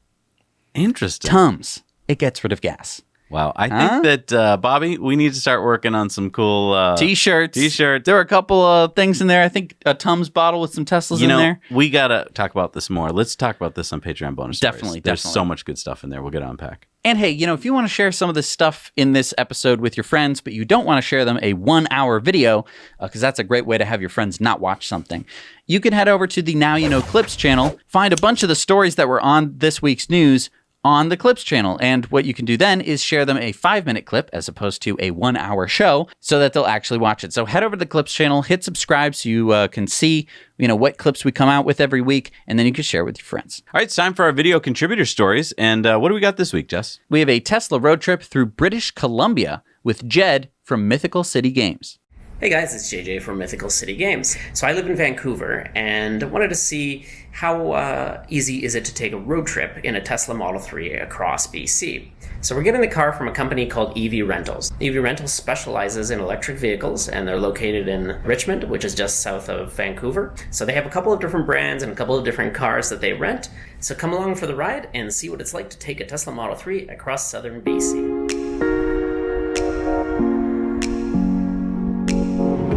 Interesting. Tums. It gets rid of gas. Wow. I think that, Bobby, we need to start working on some cool T-shirts. T-shirts. There were a couple of things in there. I think a Tums bottle with some Teslas in there. We got to talk about this more. Let's talk about this on Patreon bonus stories. Definitely. There's so much good stuff in there. We'll get to unpack. And hey, if you want to share some of this stuff in this episode with your friends, but you don't want to share them a 1-hour video, because that's a great way to have your friends not watch something, you can head over to the Now You Know Clips channel, find a bunch of the stories that were on this week's news on the Clips channel. And what you can do then is share them a 5-minute clip as opposed to a 1-hour show so that they'll actually watch it. So head over to the Clips channel, hit subscribe so you can see what clips we come out with every week, and then you can share with your friends. All right, it's time for our video contributor stories. And what do we got this week, Jess? We have a Tesla road trip through British Columbia with Jed from Mythical City Games. Hey guys, it's JJ from Mythical City Games. So I live in Vancouver and wanted to see how easy is it to take a road trip in a Tesla Model 3 across BC. So we're getting the car from a company called EV Rentals. EV Rentals specializes in electric vehicles and they're located in Richmond, which is just south of Vancouver. So they have a couple of different brands and a couple of different cars that they rent. So come along for the ride and see what it's like to take a Tesla Model 3 across southern BC.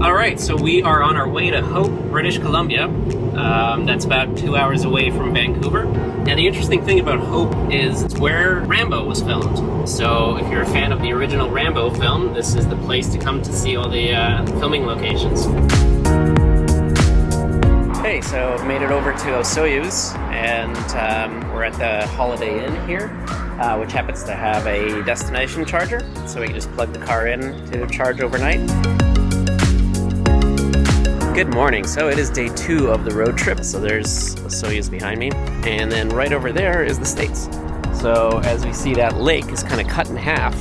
All right, so we are on our way to Hope, British Columbia. That's about 2 hours away from Vancouver. And the interesting thing about Hope is it's where Rambo was filmed. So if you're a fan of the original Rambo film, this is the place to come to see all the filming locations. Hey, so I've made it over to Osoyoos, and we're at the Holiday Inn here, which happens to have a destination charger. So we can just plug the car in to charge overnight. Good morning. So it is day 2 of the road trip. So there's Osoyoos behind me. And then right over there is the States. So as we see, that lake is kind of cut in half,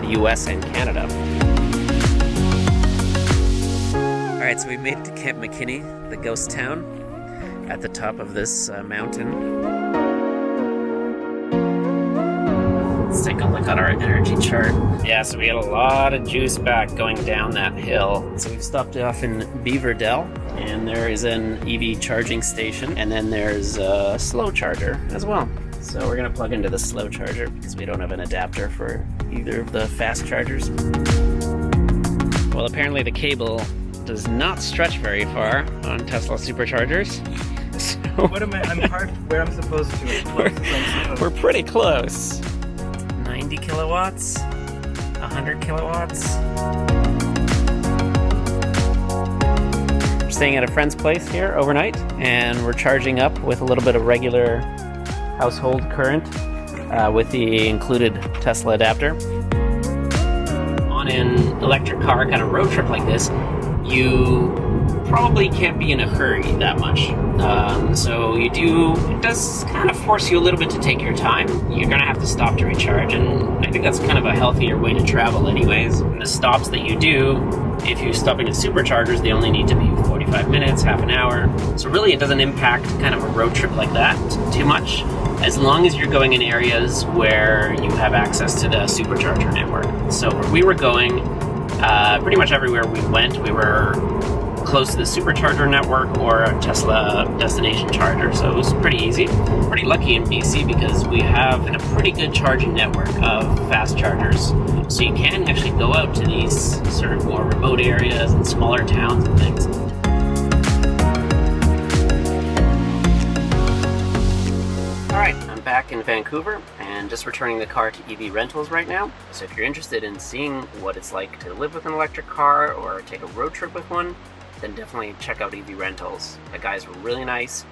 the US and Canada. All right, so we made it to Camp McKinney, the ghost town, at the top of this mountain. Let's take a look at our energy chart. Yeah, so we got a lot of juice back going down that hill. So we've stopped off in Beaverdell, and there is an EV charging station, and then there's a slow charger as well. So we're gonna plug into the slow charger because we don't have an adapter for either of the fast chargers. Well, apparently the cable does not stretch very far on Tesla superchargers. So What am I? I'm parked where I'm supposed to. we're pretty close. 90 kilowatts, 100 kilowatts. We're staying at a friend's place here overnight, and we're charging up with a little bit of regular household current with the included Tesla adapter. On an electric car kind of road trip like this, you probably can't be in a hurry that much. So it does kind of force you a little bit to take your time. You're gonna have to stop to recharge, and I think that's kind of a healthier way to travel anyways. And the stops that you do, if you stop in at superchargers, they only need to be 45 minutes, half an hour. So really it doesn't impact kind of a road trip like that too much, as long as you're going in areas where you have access to the supercharger network. So where we were going, pretty much everywhere we went, we were close to the supercharger network or a Tesla destination charger, so it was pretty easy. Pretty lucky in BC because we have a pretty good charging network of fast chargers, so you can actually go out to these sort of more remote areas and smaller towns and things. Alright, I'm back in Vancouver and just returning the car to EV Rentals right now. So if you're interested in seeing what it's like to live with an electric car or take a road trip with one, then definitely check out EV Rentals. The guys were really nice,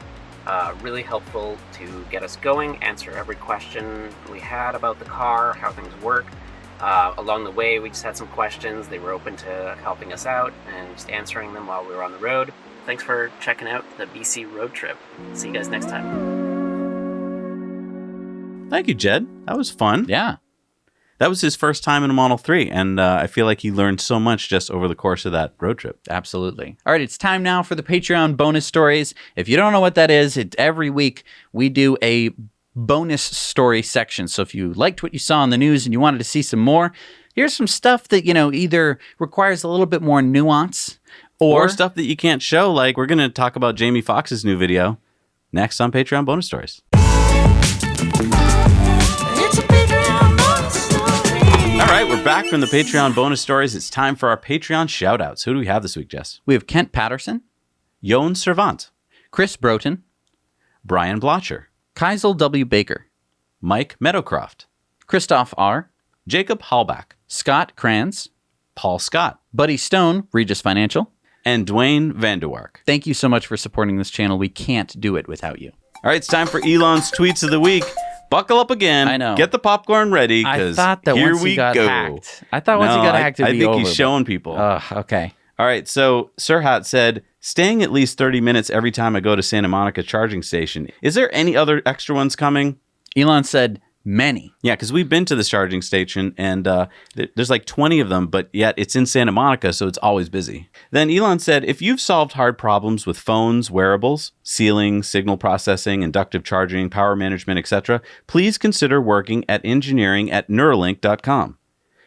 really helpful to get us going, answer every question we had about the car, how things work. Along the way, we just had some questions. They were open to helping us out and just answering them while we were on the road. Thanks for checking out the BC road trip. See you guys next time. Thank you, Jed. That was fun. Yeah. That was his first time in a Model 3, and I feel like he learned so much just over the course of that road trip. Absolutely. All right, it's time now for the Patreon bonus stories. If you don't know what that is, every week we do a bonus story section. So if you liked what you saw in the news and you wanted to see some more, here's some stuff that, either requires a little bit more nuance or stuff that you can't show. Like, we're going to talk about Jamie Foxx's new video next on Patreon Bonus Stories. All right, we're back from the Patreon Bonus Stories. It's time for our Patreon shout-outs. Who do we have this week, Jess? We have Kent Patterson, Yon Servant, Chris Broughton, Brian Blotcher, Keisel W. Baker, Mike Meadowcroft, Christoph R., Jacob Hallback, Scott Kranz, Paul Scott, Buddy Stone, Regis Financial, and Dwayne Vanderwark. Thank you so much for supporting this channel. We can't do it without you. All right, it's time for Elon's Tweets of the Week. Buckle up again. I know. Get the popcorn ready, because here we go. Hacked. I thought once he got hacked, it'd be over. I think he's showing people. Okay. All right, so Sirhat said, staying at least 30 minutes every time I go to Santa Monica charging station. Is there any other extra ones coming? Elon said many. Yeah, because we've been to this charging station, and there's like 20 of them, but yet it's in Santa Monica, so it's always busy. Then Elon said, if you've solved hard problems with phones, wearables, sealing, signal processing, inductive charging, power management, etc., please consider working at engineering@neuralink.com.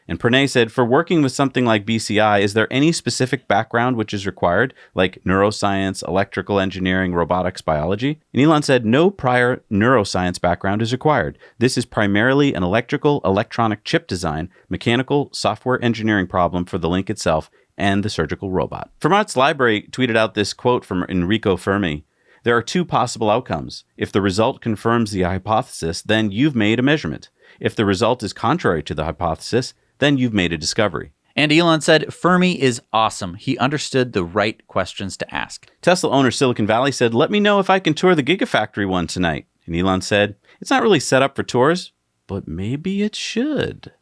And Pranay said, for working with something like BCI, is there any specific background which is required, like neuroscience, electrical engineering, robotics, biology? And Elon said, no prior neuroscience background is required. This is primarily an electronic chip design, mechanical, software engineering problem for the link itself and the surgical robot. Fermat's Library tweeted out this quote from Enrico Fermi. There are two possible outcomes. If the result confirms the hypothesis, then you've made a measurement. If the result is contrary to the hypothesis, then you've made a discovery. And Elon said, Fermi is awesome. He understood the right questions to ask. Tesla owner Silicon Valley said, let me know if I can tour the Gigafactory one tonight. And Elon said, it's not really set up for tours, but maybe it should.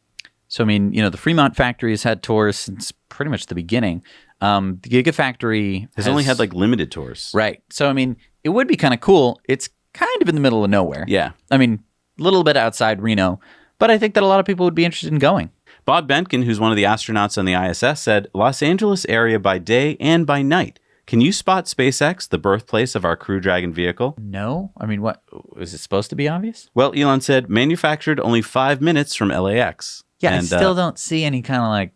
So, the Fremont factory has had tours since pretty much the beginning. The Gigafactory has only had limited tours. Right. So, it would be kind of cool. It's kind of in the middle of nowhere. Yeah. A little bit outside Reno, but I think that a lot of people would be interested in going. Bob Benkin, who's one of the astronauts on the ISS, said, Los Angeles area by day and by night. Can you spot SpaceX, the birthplace of our Crew Dragon vehicle? No. What? Was it supposed to be obvious? Well, Elon said, manufactured only 5 minutes from LAX. Yeah, and, I still don't see any kind of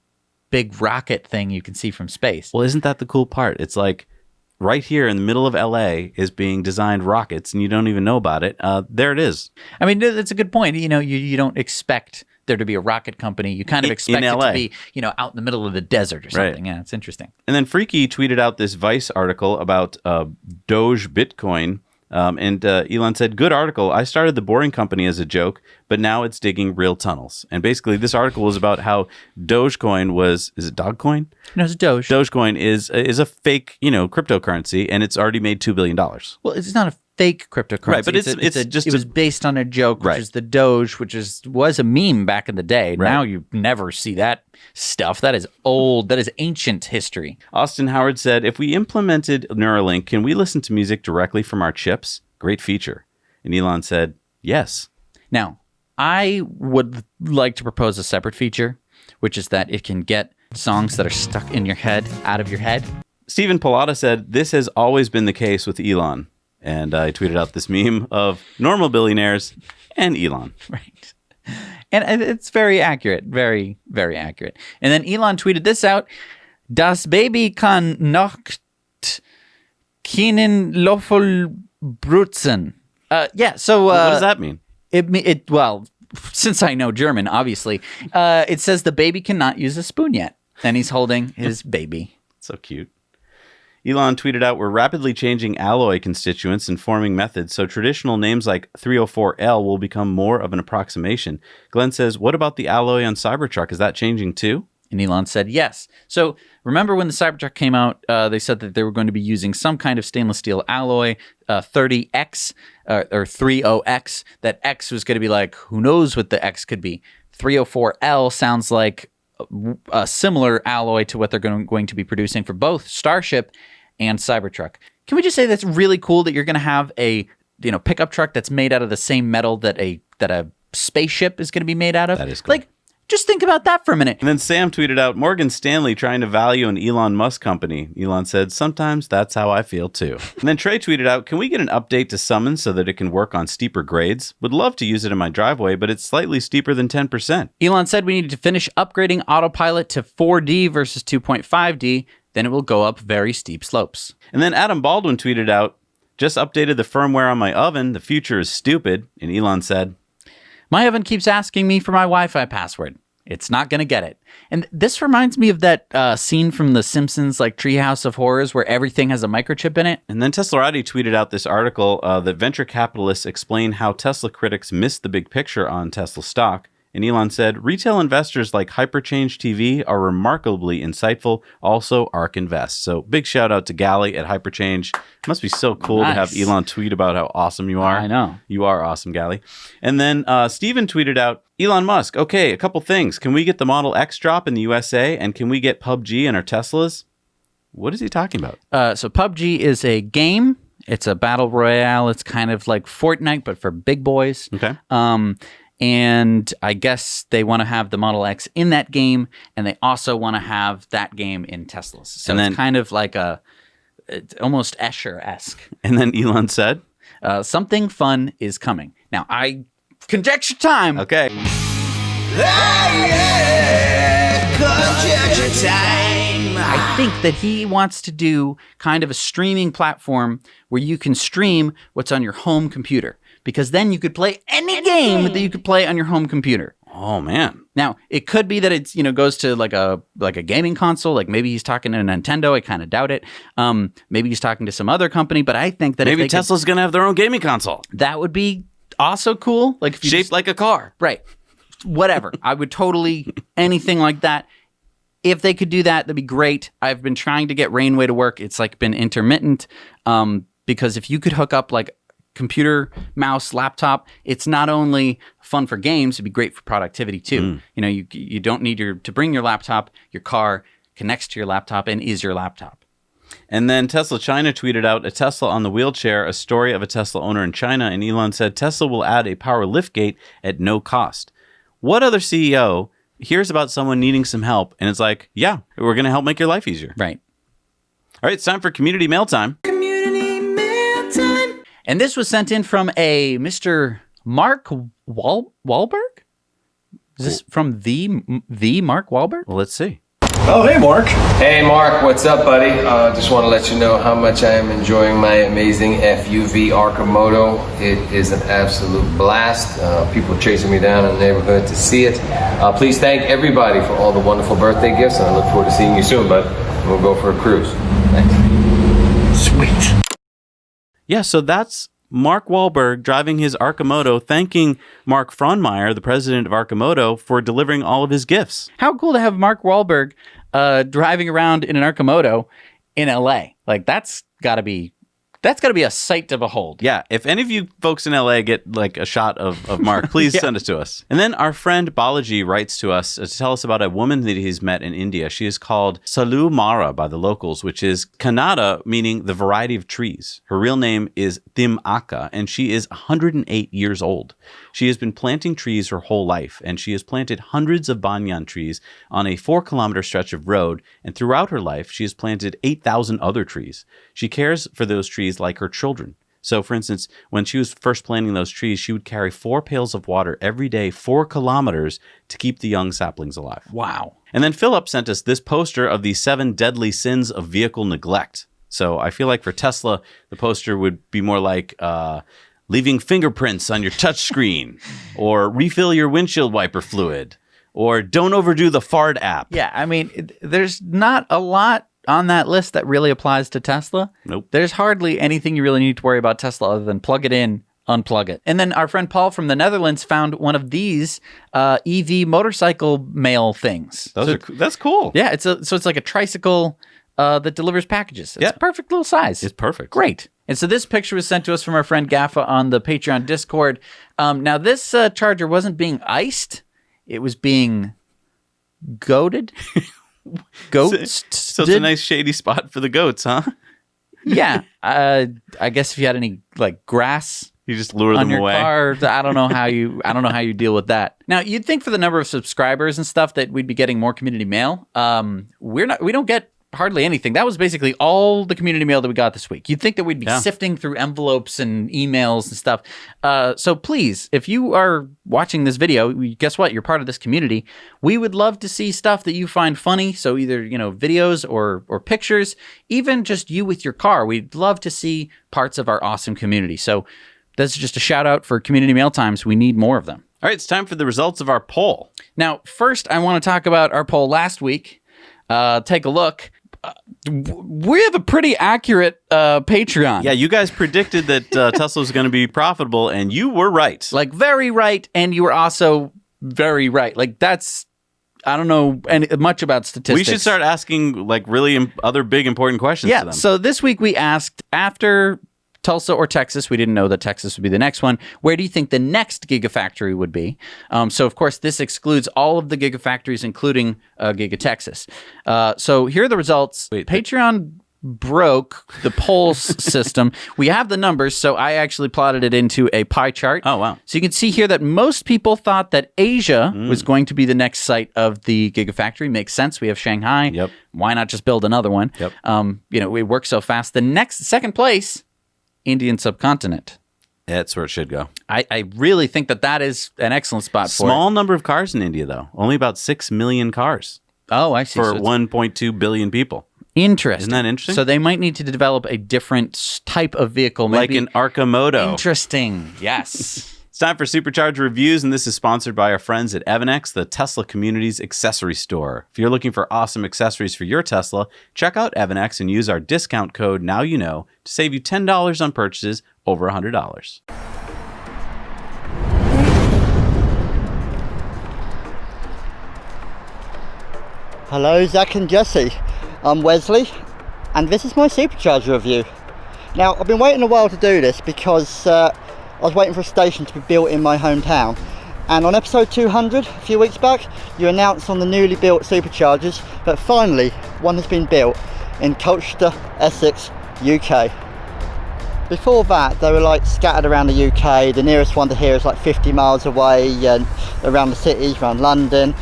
big rocket thing you can see from space. Well, isn't that the cool part? It's right here in the middle of LA is being designed rockets, and you don't even know about it. There it is. That's a good point. You don't expect there to be a rocket company. You kind of expect it to be, out in the middle of the desert or something. Right. Yeah, it's interesting. And then Freaky tweeted out this Vice article about Doge Bitcoin. And Elon said, good article. I started the Boring Company as a joke, but now it's digging real tunnels. And basically this article was about how Dogecoin is it Dogcoin? No, it's Doge. Dogecoin is a fake, cryptocurrency, and it's already made $2 billion. Well, it's not a fake cryptocurrency. Right, but it was based on a joke, which is the Doge, which was a meme back in the day. Right. Now you never see that stuff. That is old. That is ancient history. Austin Howard said, if we implemented Neuralink, can we listen to music directly from our chips? Great feature. And Elon said, yes. Now, I would like to propose a separate feature, which is that it can get songs that are stuck in your head out of your head. Stephen Pallotta said, this has always been the case with Elon. And I tweeted out this meme of normal billionaires and Elon. Right. And it's very accurate. Very, very accurate. And then Elon tweeted this out. Das Baby kann noch keinen Löffel brutzen. So... what does that mean? Well, since I know German, obviously, it says the baby cannot use a spoon yet. And he's holding his baby. So cute. Elon tweeted out, we're rapidly changing alloy constituents and forming methods, so traditional names like 304L will become more of an approximation. Glenn says, what about the alloy on Cybertruck? Is that changing too? And Elon said, yes. So remember when the Cybertruck came out, they said that they were going to be using some kind of stainless steel alloy, 30X or 30X. That X was going to be who knows what the X could be. 304L sounds like a similar alloy to what they're going to be producing for both Starship and Cybertruck. Can we just say that's really cool that you're going to have a pickup truck that's made out of the same metal that a spaceship is going to be made out of? That is cool. Just think about that for a minute. And then Sam tweeted out, Morgan Stanley trying to value an Elon Musk company. Elon said, sometimes that's how I feel too. And then Trey tweeted out, can we get an update to Summon so that it can work on steeper grades? Would love to use it in my driveway, but it's slightly steeper than 10%. Elon said we needed to finish upgrading autopilot to 4D versus 2.5D. Then it will go up very steep slopes. And then Adam Baldwin tweeted out, just updated the firmware on my oven. The future is stupid. And Elon said, my oven keeps asking me for my Wi-Fi password. It's not going to get it. And this reminds me of that scene from The Simpsons, like Treehouse of Horrors, where everything has a microchip in it. And then Teslarati tweeted out this article that venture capitalists explain how Tesla critics missed the big picture on Tesla stock. And Elon said, retail investors like Hyperchange TV are remarkably insightful. Also, ARK Invest. So big shout out to Gally at Hyperchange. It must be so cool to have Elon tweet about how awesome you are. I know. You are awesome, Gally. And then Steven tweeted out, Elon Musk, okay, a couple things. Can we get the Model X drop in the USA? And can we get PUBG in our Teslas? What is he talking about? So PUBG is a game. It's a battle royale. It's kind of like Fortnite, but for big boys. Okay. And I guess they want to have the Model X in that game, and they also want to have that game in Teslas. So and then, it's kind of like it's almost Escher-esque. And then Elon said, something fun is coming. Now, I conjecture time. Okay. Conjecture time. I think that he wants to do kind of a streaming platform where you can stream what's on your home computer. Because then you could play any game that you could play on your home computer. Oh, man. Now, it could be that it's, goes to like a gaming console. Like maybe he's talking to Nintendo. I kind of doubt it. Maybe he's talking to some other company. But I think that maybe Tesla's going to have their own gaming console. That would be also cool. Like if you shaped like a car. Right. Whatever. I would totally anything like that. If they could do that, that'd be great. I've been trying to get Rainway to work. It's like been intermittent. Because if you could hook up like computer, mouse, laptop, it's not only fun for games, it'd be great for productivity too. You don't need to bring your laptop. Your car connects to your laptop and is your laptop. And then Tesla China tweeted out a Tesla on the wheelchair, a story of a Tesla owner in China. And Elon said Tesla will add a power lift gate at no cost. What other CEO hears about someone needing some help and it's like, yeah, we're going to help make your life easier? Right. All right, it's time for community mail time. And this was sent in from a Mr. Mark Wahlberg? Is this from the Mark Wahlberg? Well, let's see. Oh, hey, Mark. Hey, Mark. What's up, buddy? Just want to let you know how much I am enjoying my amazing FUV Arcimoto. It is an absolute blast. People chasing me down in the neighborhood to see it. Please thank everybody for all the wonderful birthday gifts, and I look forward to seeing you soon, bud. We'll go for a cruise. Thanks. Sweet. Yeah, so that's Mark Wahlberg driving his Arcimoto, thanking Mark Frohnmeyer, the president of Arcimoto, for delivering all of his gifts. How cool to have Mark Wahlberg driving around in an Arcimoto in LA. Like that's gotta be a sight to behold. Yeah, if any of you folks in LA get like a shot of Mark, please send it to us. And then our friend Balaji writes to us to tell us about a woman that he's met in India. She is called Salu Mara by the locals, which is Kannada, meaning the variety of trees. Her real name is Thimaka, and she is 108 years old. She has been planting trees her whole life, and she has planted hundreds of banyan trees on a 4-kilometer stretch of road, and throughout her life, she has planted 8,000 other trees. She cares for those trees like her children. So, for instance, when she was first planting those trees, she would carry 4 pails of water every day, 4 kilometers, to keep the young saplings alive. Wow. And then Philip sent us this poster of the 7 deadly sins of vehicle neglect. So I feel like for Tesla, the poster would be more like leaving fingerprints on your touchscreen, or refill your windshield wiper fluid, or don't overdo the fart app. Yeah, I mean, there's not a lot on that list that really applies to Tesla. Nope. There's hardly anything you really need to worry about Tesla other than plug it in, unplug it. And then our friend Paul from the Netherlands found one of these EV motorcycle mail things. That's cool. Yeah, it's like a tricycle that delivers packages. It's a perfect little size. It's perfect. Great. And so this picture was sent to us from our friend Gaffa on the Patreon Discord. Now this charger wasn't being iced. It was being goaded. Goats. So it's a nice shady spot for the goats, huh? Yeah. I guess if you had any like grass You just lure on them your away. car. I don't know how you deal with that. Now, you'd think for the number of subscribers and stuff that we'd be getting more community mail. We don't get hardly anything. That was basically all the community mail that we got this week. You'd think that we'd be sifting through envelopes and emails and stuff. So please, if you are watching this video, guess what? You're part of this community. We would love to see stuff that you find funny. So either, videos or pictures, even just you with your car. We'd love to see parts of our awesome community. So that's just a shout out for community mail times. We need more of them. All right, it's time for the results of our poll. Now, first, I want to talk about our poll last week. Take a look. We have a pretty accurate Patreon. Yeah, you guys predicted that Tesla was going to be profitable, and you were right. Like, very right, and you were also very right. Like, that's... I don't know much about statistics. We should start asking, like, really other big, important questions to them. So this week we asked, after Tulsa or Texas, we didn't know that Texas would be the next one, where do you think the next Gigafactory would be? So, of course, this excludes all of the Gigafactories, including Giga Texas. So here are the results. Patreon broke the poll system. We have the numbers, so I actually plotted it into a pie chart. Oh, wow. So you can see here that most people thought that Asia was going to be the next site of the Gigafactory. Makes sense. We have Shanghai. Yep. Why not just build another one? Yep. We work so fast. The second place, Indian subcontinent. That's where it should go. I really think that is an excellent spot for Small number of cars in India, though. Only about 6 million cars. Oh, I see. For 1.2 billion people. Interesting. Isn't that interesting? So they might need to develop a different type of vehicle. Like maybe. an Arcamoto. Interesting. Yes. It's time for Supercharger Reviews, and this is sponsored by our friends at Evannex, the Tesla community's accessory store. If you're looking for awesome accessories for your Tesla, check out Evannex and use our discount code nowyouknow to save you $10 on purchases over $100. Hello, Zach and Jesse. I'm Wesley, and this is my Supercharger review. Now, I've been waiting a while to do this because I was waiting for a station to be built in my hometown. And on episode 200, a few weeks back, you announced on the newly built Superchargers that finally one has been built in Colchester, Essex, UK. Before that, they were like scattered around the UK. The nearest one to here is like 50 miles away, around the cities, around London.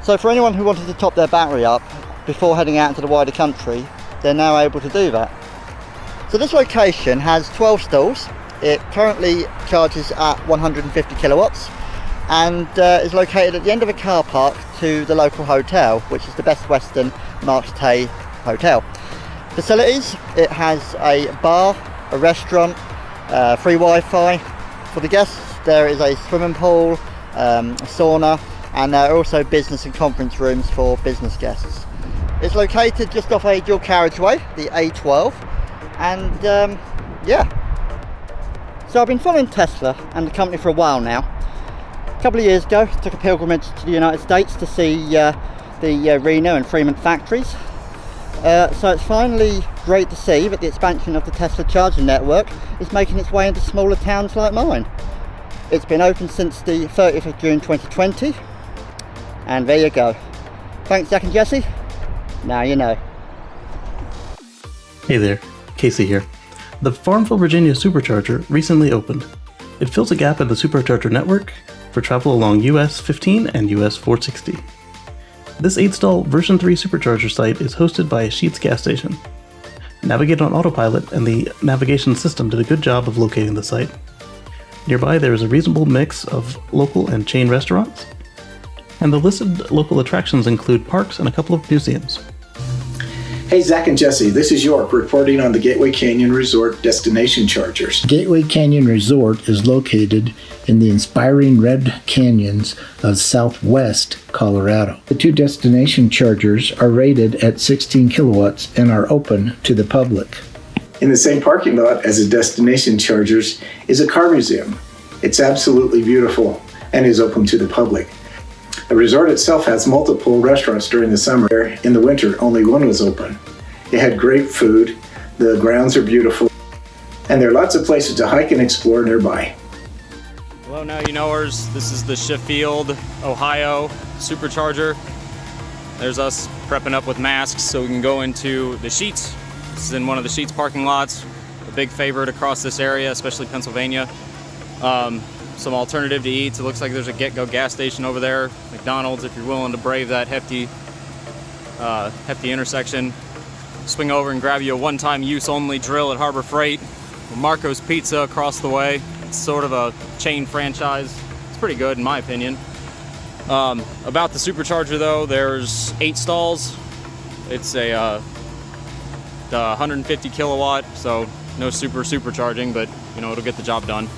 So for anyone who wanted to top their battery up before heading out into the wider country, they're now able to do that. So this location has 12 stalls. It currently charges at 150 kilowatts and is located at the end of a car park to the local hotel, which is the Best Western Marks Tay Hotel. Facilities, it has a bar, a restaurant, free Wi-Fi. For the guests, there is a swimming pool, a sauna, and there are also business and conference rooms for business guests. It's located just off a dual carriageway, the A12, and yeah. So I've been following Tesla and the company for a while now. A couple of years ago, took a pilgrimage to the United States to see the Reno and Fremont factories. So it's finally great to see that the expansion of the Tesla charging network is making its way into smaller towns like mine. It's been open since the 30th of June 2020, and there you go. Thanks, Zach and Jesse. Now you know. Hey there, Casey here. The Farmville, Virginia Supercharger recently opened. It fills a gap in the supercharger network for travel along US 15 and US 460. This 8-stall version 3 supercharger site is hosted by a Sheetz gas station. Navigate on autopilot, and the navigation system did a good job of locating the site. Nearby there is a reasonable mix of local and chain restaurants, and the listed local attractions include parks and a couple of museums. Hey, Zach and Jesse, this is York reporting on the Gateway Canyon Resort destination chargers. Gateway Canyon Resort is located in the inspiring red canyons of southwest Colorado. The two destination chargers are rated at 16 kilowatts and are open to the public. In the same parking lot as the destination chargers is a car museum. It's absolutely beautiful and is open to the public. The resort itself has multiple restaurants during the summer. In the winter, only one was open. It had great food, the grounds are beautiful, and there are lots of places to hike and explore nearby. Hello, Now You Knowers. This is the Sheffield, Ohio Supercharger. There's us prepping up with masks so we can go into the Sheetz. This is in one of the Sheetz parking lots. A big favorite across this area, especially Pennsylvania. some alternative to eat. It looks like there's a Get-Go gas station over there. McDonald's, if you're willing to brave that hefty intersection. Swing over and grab you a one-time use only drill at Harbor Freight. Marco's Pizza across the way. It's sort of a chain franchise. It's pretty good in my opinion. About the supercharger though, there's 8 stalls. It's a 150 kilowatt, so no supercharging, but you know, it'll get the job done.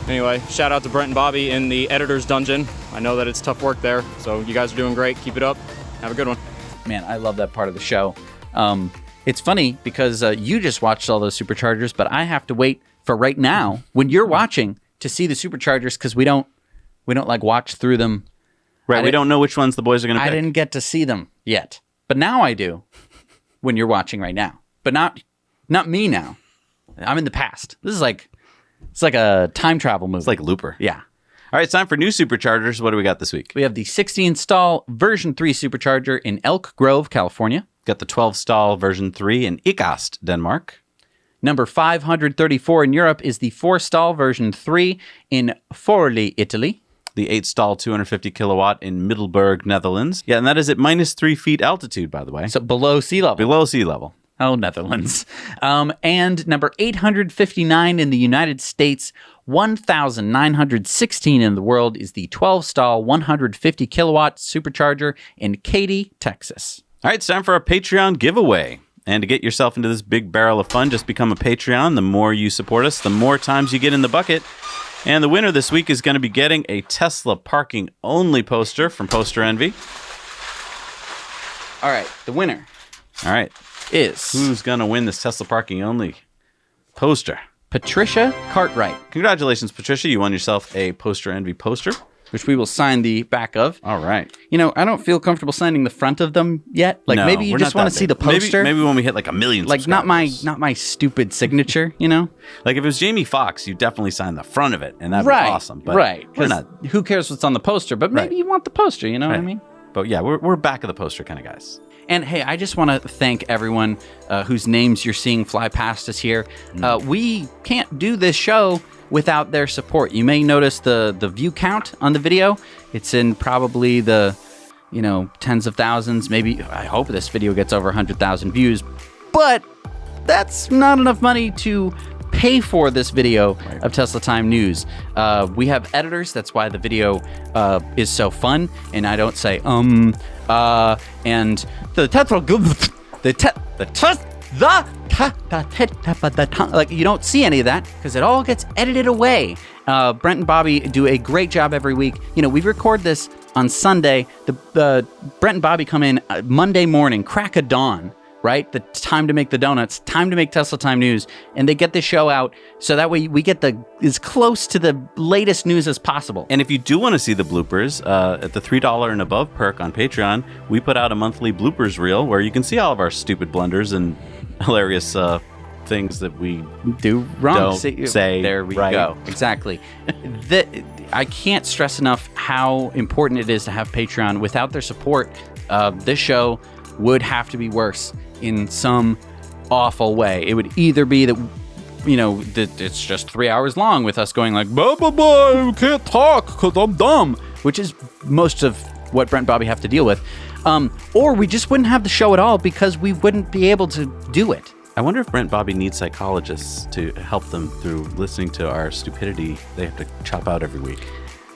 Anyway, shout out to Brent and Bobby in the editor's dungeon. I know that it's tough work there, so you guys are doing great. Keep it up. Have a good one. Man, I love that part of the show. It's funny because you just watched all those superchargers, but I have to wait for right now when you're watching to see the superchargers because we don't like watch through them. Right, we don't know which ones the boys are going to pick. I didn't get to see them yet, but now I do when you're watching right now. But not me now. I'm in the past. It's like a time travel movie. It's like Looper. Yeah. All right, it's time for new superchargers. What do we got this week? We have the 60-stall version 3 supercharger in Elk Grove, California. Got the 12-stall version 3 in Ikast, Denmark. Number 534 in Europe is the 4-stall version 3 in Forli, Italy. The 8-stall 250 kilowatt in Middelburg, Netherlands. Yeah, and that is at minus 3 feet altitude, by the way. So below sea level. Below sea level. Oh, Netherlands. And number 859 in the United States, 1,916 in the world is the 12-stall 150 kilowatt supercharger in Katy, Texas. All right, it's time for our Patreon giveaway. And to get yourself into this big barrel of fun, just become a Patreon. The more you support us, the more times you get in the bucket. And the winner this week is going to be getting a Tesla parking only poster from Poster Envy. All right, the winner. All right. Is who's going to win this Tesla parking only poster? Patricia Cartwright. Congratulations, Patricia. You won yourself a Poster Envy poster, which we will sign the back of. All right. You know, I don't feel comfortable signing the front of them yet. Like no, maybe you just want to see the poster. Maybe when we hit like 1 million like not my stupid signature, you know? Like if it was Jamie Foxx, you definitely sign the front of it and that'd be awesome. But right. Who cares what's on the poster? But maybe you want the poster, you know what I mean? But yeah, we're back of the poster kind of guys. And hey, I just want to thank everyone whose names you're seeing fly past us here. We can't do this show without their support. You may notice the view count on the video. It's in probably the, tens of thousands. Maybe, I hope this video gets over 100,000 views. But that's not enough money to pay for this video of Tesla Time News. We have editors. That's why the video is so fun. And I don't say, and the Tesla, like you don't see any of that because it all gets edited away. Brent and Bobby do a great job every week. We record this on Sunday. The Brent and Bobby come in Monday morning, crack of dawn. Right? The time to make the donuts, time to make Tesla Time News, and they get the show out so that way we get as close to the latest news as possible. And if you do want to see the bloopers, at the $3 and above perk on Patreon, we put out a monthly bloopers reel where you can see all of our stupid blunders and hilarious things that we do wrong. Say there we right. go. Exactly. I can't stress enough how important it is to have Patreon. Without their support, this show would have to be worse in some awful way. It would either be that, that it's just 3 hours long with us going like, blah, blah, blah, I can't talk because I'm dumb, which is most of what Brent and Bobby have to deal with. Or we just wouldn't have the show at all because we wouldn't be able to do it. I wonder if Brent and Bobby need psychologists to help them through listening to our stupidity they have to chop out every week.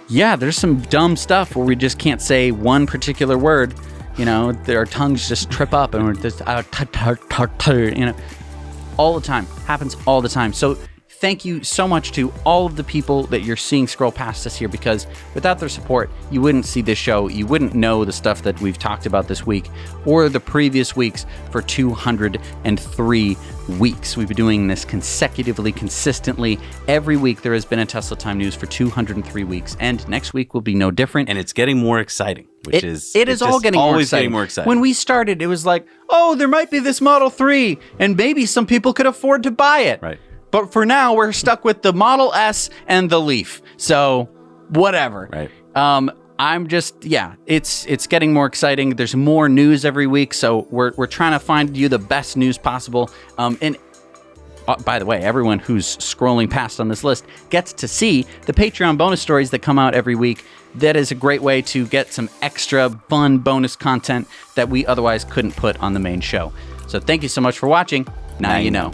Yeah, there's some dumb stuff where we just can't say one particular word. Our tongues just trip up and we're just, all the time. Happens all the time. So thank you so much to all of the people that you're seeing scroll past us here, because without their support, you wouldn't see this show. You wouldn't know the stuff that we've talked about this week or the previous weeks for 203 weeks. We've been doing this consecutively, consistently. Every week there has been a Tesla Time News for 203 weeks. And next week will be no different. And it's getting more exciting, which it is all getting always more exciting. Getting more exciting. When we started, it was like, oh, there might be this Model 3 and maybe some people could afford to buy it. Right. But for now, we're stuck with the Model S and the Leaf. So whatever. Right. I'm just, it's getting more exciting. There's more news every week. So we're trying to find you the best news possible. And by the way, everyone who's scrolling past on this list gets to see the Patreon bonus stories that come out every week. That is a great way to get some extra fun bonus content that we otherwise couldn't put on the main show. So thank you so much for watching. Now you know.